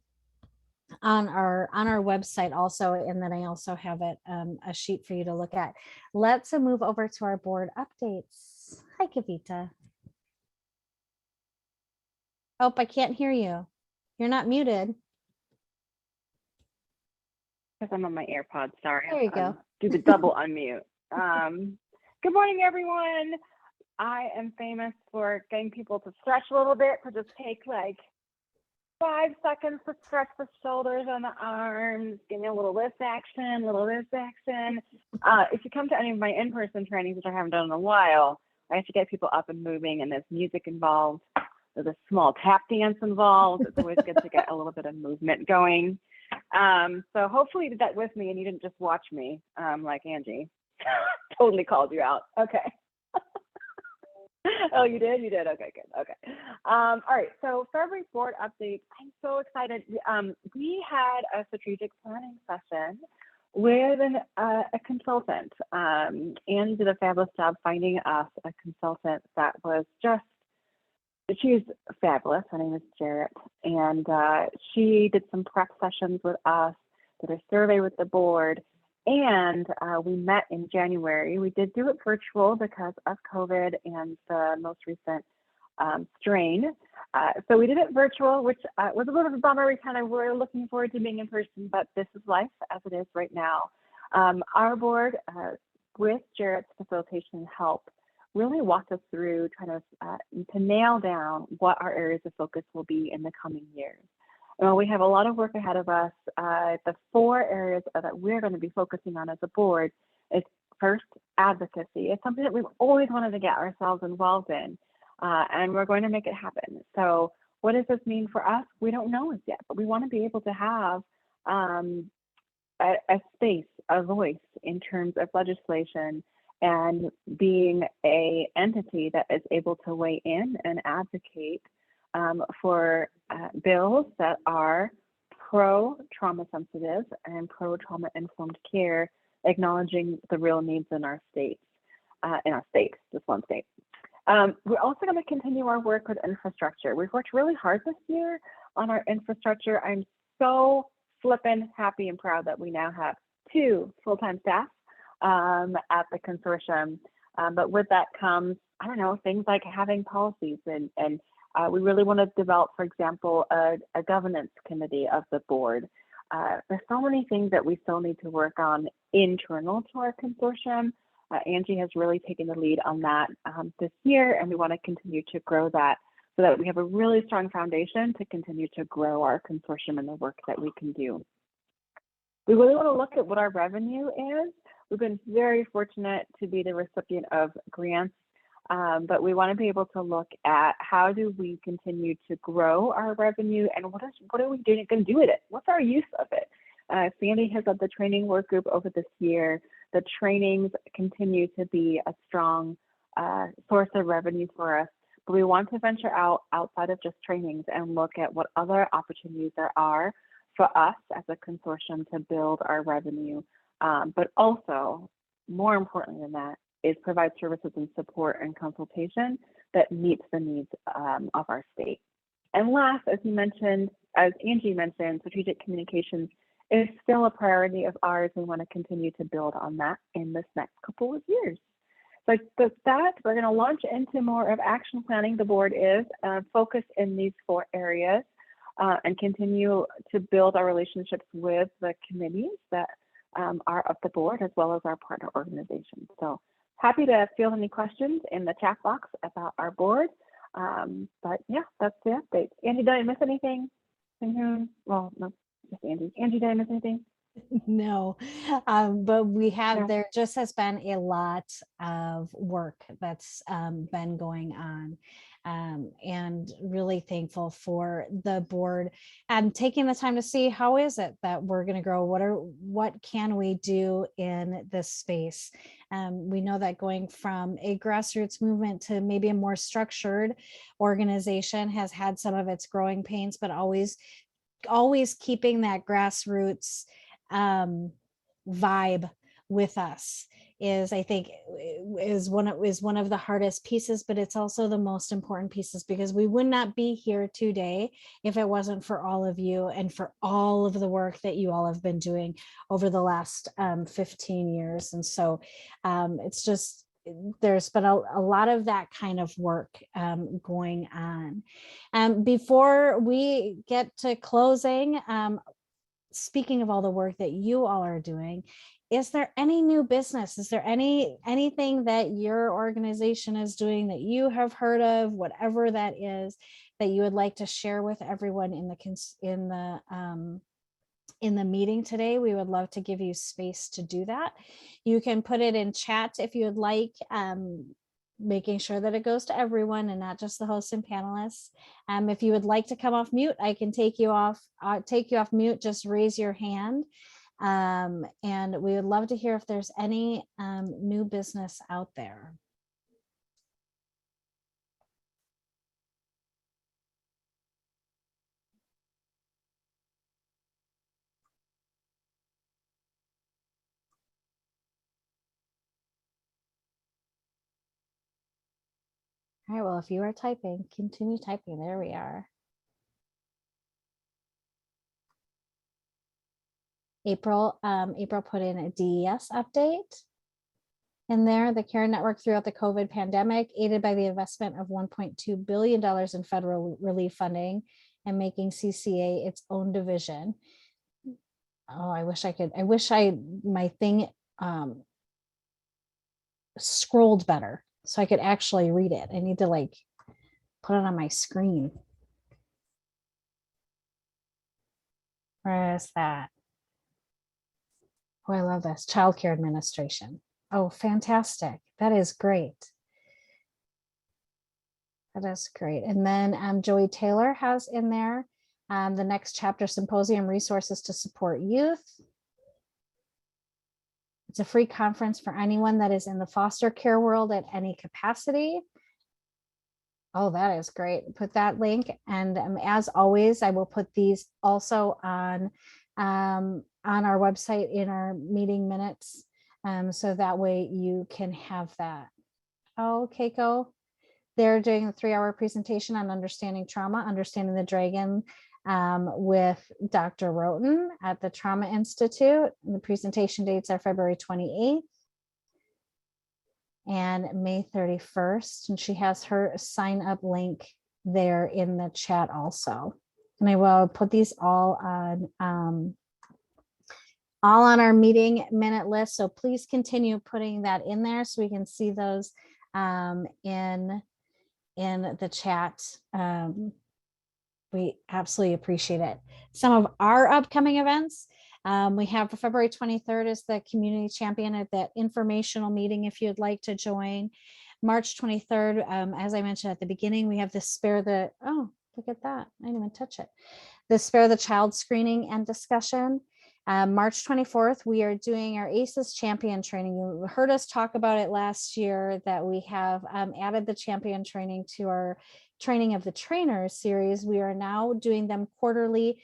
our website also, and then I also have it a sheet for you to look at. Let's move over to our board updates. Hi, Kavita. Oh, I can't hear you. You're not muted. Because I'm on my AirPods, sorry. There you go. Do the double unmute. Good morning, everyone. I am famous for getting people to stretch a little bit, to just take like 5 seconds to stretch the shoulders and the arms, give me a little wrist action, If you come to any of my in-person trainings, which I haven't done in a while, I have to get people up and moving, and there's music involved. There's a small tap dance involved. It's always good to get a little bit of movement going. So hopefully you did that with me and you didn't just watch me like Angie. Totally called you out. Okay. Oh, you did? You did. Okay, good. Okay. All right. So February board update. I'm so excited. We had a strategic planning session with a consultant. Anne did a fabulous job finding us a consultant that was just, she was fabulous. Her name is Jarrett. And she did some prep sessions with us, did a survey with the board, and we met in January. We did do it virtual because of COVID and the most recent strain. So we did it virtual, which was a little bit of a bummer. We kind of were looking forward to being in person, but this is life as it is right now. Our board, with Jarrett's facilitation and help, really walked us through kind of to nail down what our areas of focus will be in the coming years. Well, we have a lot of work ahead of us. The 4 areas that we're going to be focusing on as a board is first, advocacy. It's something that we've always wanted to get ourselves involved in, and we're going to make it happen. So what does this mean for us? We don't know as yet, but we want to be able to have a space, a voice in terms of legislation and being an entity that is able to weigh in and advocate for bills that are pro-trauma sensitive and pro-trauma informed care, acknowledging the real needs in our states, just one state. We're also going to continue our work with infrastructure. We've worked really hard this year on our infrastructure. I'm so flippin' happy and proud that we now have 2 full-time staff at the consortium. But with that comes, I don't know, things like having policies and we really want to develop, for example, a governance committee of the board. There's so many things that we still need to work on internal to our consortium. Angie has really taken the lead on that this year, and we want to continue to grow that so that we have a really strong foundation to continue to grow our consortium and the work that we can do. We really want to look at what our revenue is. We've been very fortunate to be the recipient of grants, but we want to be able to look at how do we continue to grow our revenue and what are we going to do with it? What's our use of it? Sandy has led the training work group over this year. The trainings continue to be a strong source of revenue for us, but we want to venture outside of just trainings and look at what other opportunities there are for us as a consortium to build our revenue. But also, more importantly than that, is provide services and support and consultation that meets the needs of our state. And last, as Angie mentioned, strategic communications is still a priority of ours. We want to continue to build on that in this next couple of years. So with that, we're going to launch into more of action planning. The board is focused in these 4 areas and continue to build our relationships with the committees that are of the board as well as our partner organizations. So happy to field any questions in the chat box about our board. But yeah, that's the update. Angie, did I miss anything? Well, no, just Angie. Angie, did I miss anything? No, but we have, No. there just has been a lot of work that's been going on. And really thankful for the board and taking the time to see how is it that we're going to grow. What can we do in this space? We know that going from a grassroots movement to maybe a more structured organization has had some of its growing pains, but always keeping that grassroots vibe with us is, I think, is one of the hardest pieces, but it's also the most important pieces, because we would not be here today if it wasn't for all of you and for all of the work that you all have been doing over the last 15 years. And so it's just, there's been a lot of that kind of work going on. Before we get to closing, speaking of all the work that you all are doing, is there any new business? Is there anything that your organization is doing that you have heard of, whatever that is, that you would like to share with everyone in the meeting today? We would love to give you space to do that. You can put it in chat if you would like, making sure that it goes to everyone and not just the hosts and panelists. If you would like to come off mute, I can take you off mute. Just raise your hand. And we would love to hear if there's any new business out there. All right, well, if you are typing, continue typing. There we are. April put in a DES update in there. The CARE network throughout the COVID pandemic, aided by the investment of $1.2 billion in federal relief funding and making CCA its own division. Oh, I wish my thing scrolled better so I could actually read it. I need to like put it on my screen. Where is that? Oh, I love this. Child Care Administration. Oh, fantastic. That is great. That is great. And then Joey Taylor has in there the next chapter, Symposium Resources to Support Youth. It's a free conference for anyone that is in the foster care world at any capacity. Oh, that is great. Put that link. And as always, I will put these also on our website in our meeting minutes. So that way you can have that. Oh, Keiko, they're doing a 3-hour presentation on understanding trauma, understanding the dragon with Dr. Roten at the Trauma Institute. The presentation dates are February 28th and May 31st. And she has her sign up link there in the chat also. And I will put these all on our meeting minute list. So please continue putting that in there so we can see those in the chat. We absolutely appreciate it. Some of our upcoming events, we have February 23rd is the community champion at that informational meeting if you'd like to join. March 23rd, as I mentioned at the beginning, we have the oh, look at that. I didn't even touch it. The Spare the Child screening and discussion. March 24th, we are doing our ACEs champion training. You heard us talk about it last year that we have added the champion training to our training of the trainers series. We are now doing them quarterly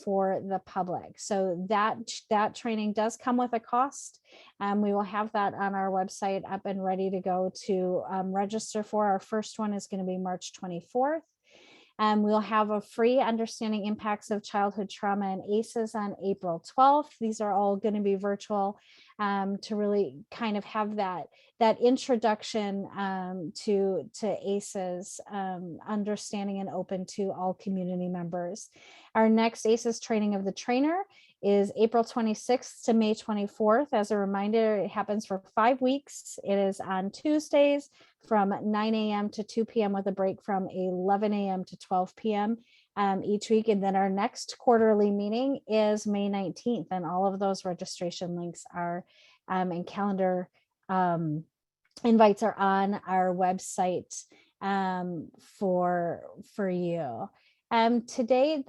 for the public. So that training does come with a cost. We will have that on our website up and ready to go to register for. Our first one is going to be March 24th. We'll have a free Understanding Impacts of Childhood Trauma and ACEs on April 12th. These are all going to be virtual to really kind of have that introduction to ACEs, understanding and open to all community members. Our next ACEs training of the trainer is April 26th to May 24th. As a reminder, it happens for 5 weeks. It is on Tuesdays from 9 a.m. to 2 p.m. with a break from 11 a.m. to 12 p.m. Each week. And then our next quarterly meeting is May 19th. And all of those registration links are and calendar invites are on our website for you. Today,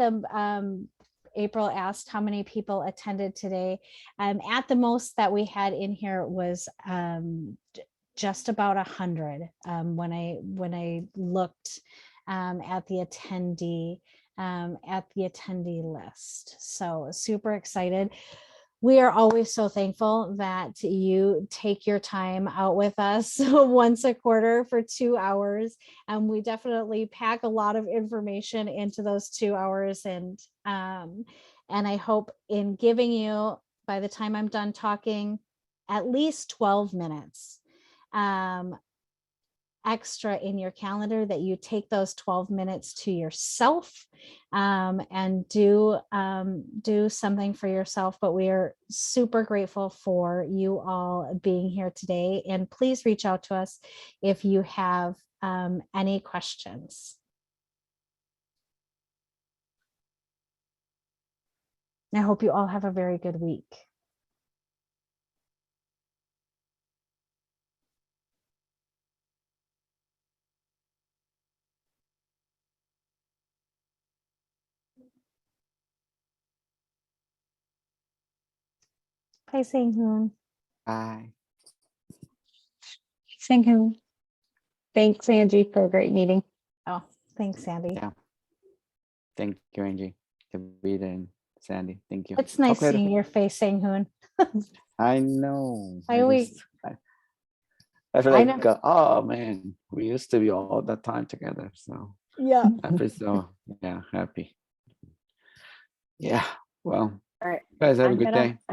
April asked how many people attended today. At the most that we had in here was just about 100 when I looked at the attendee list. So super excited. We are always so thankful that you take your time out with us once a quarter for 2 hours. And we definitely pack a lot of information into those 2 hours. And I hope in giving you, by the time I'm done talking, at least 12 minutes extra in your calendar, that you take those 12 minutes to yourself and do something for yourself. But we are super grateful for you all being here today, and please reach out to us if you have any questions. I hope you all have a very good week. Hi, Sang-hoon. Bye. Sang-hoon. Thanks, Angie, for a great meeting. Oh, thanks, Sandy. Yeah. Thank you, Angie, David, and Sandy. Thank you. It's nice Talk later. seeing your face, Sang-hoon. I know. I feel I like, know. oh man, we used to be all the time together. So Yeah. I feel so, yeah, happy. Yeah. Well, All right. guys, have a I'm good gonna- day.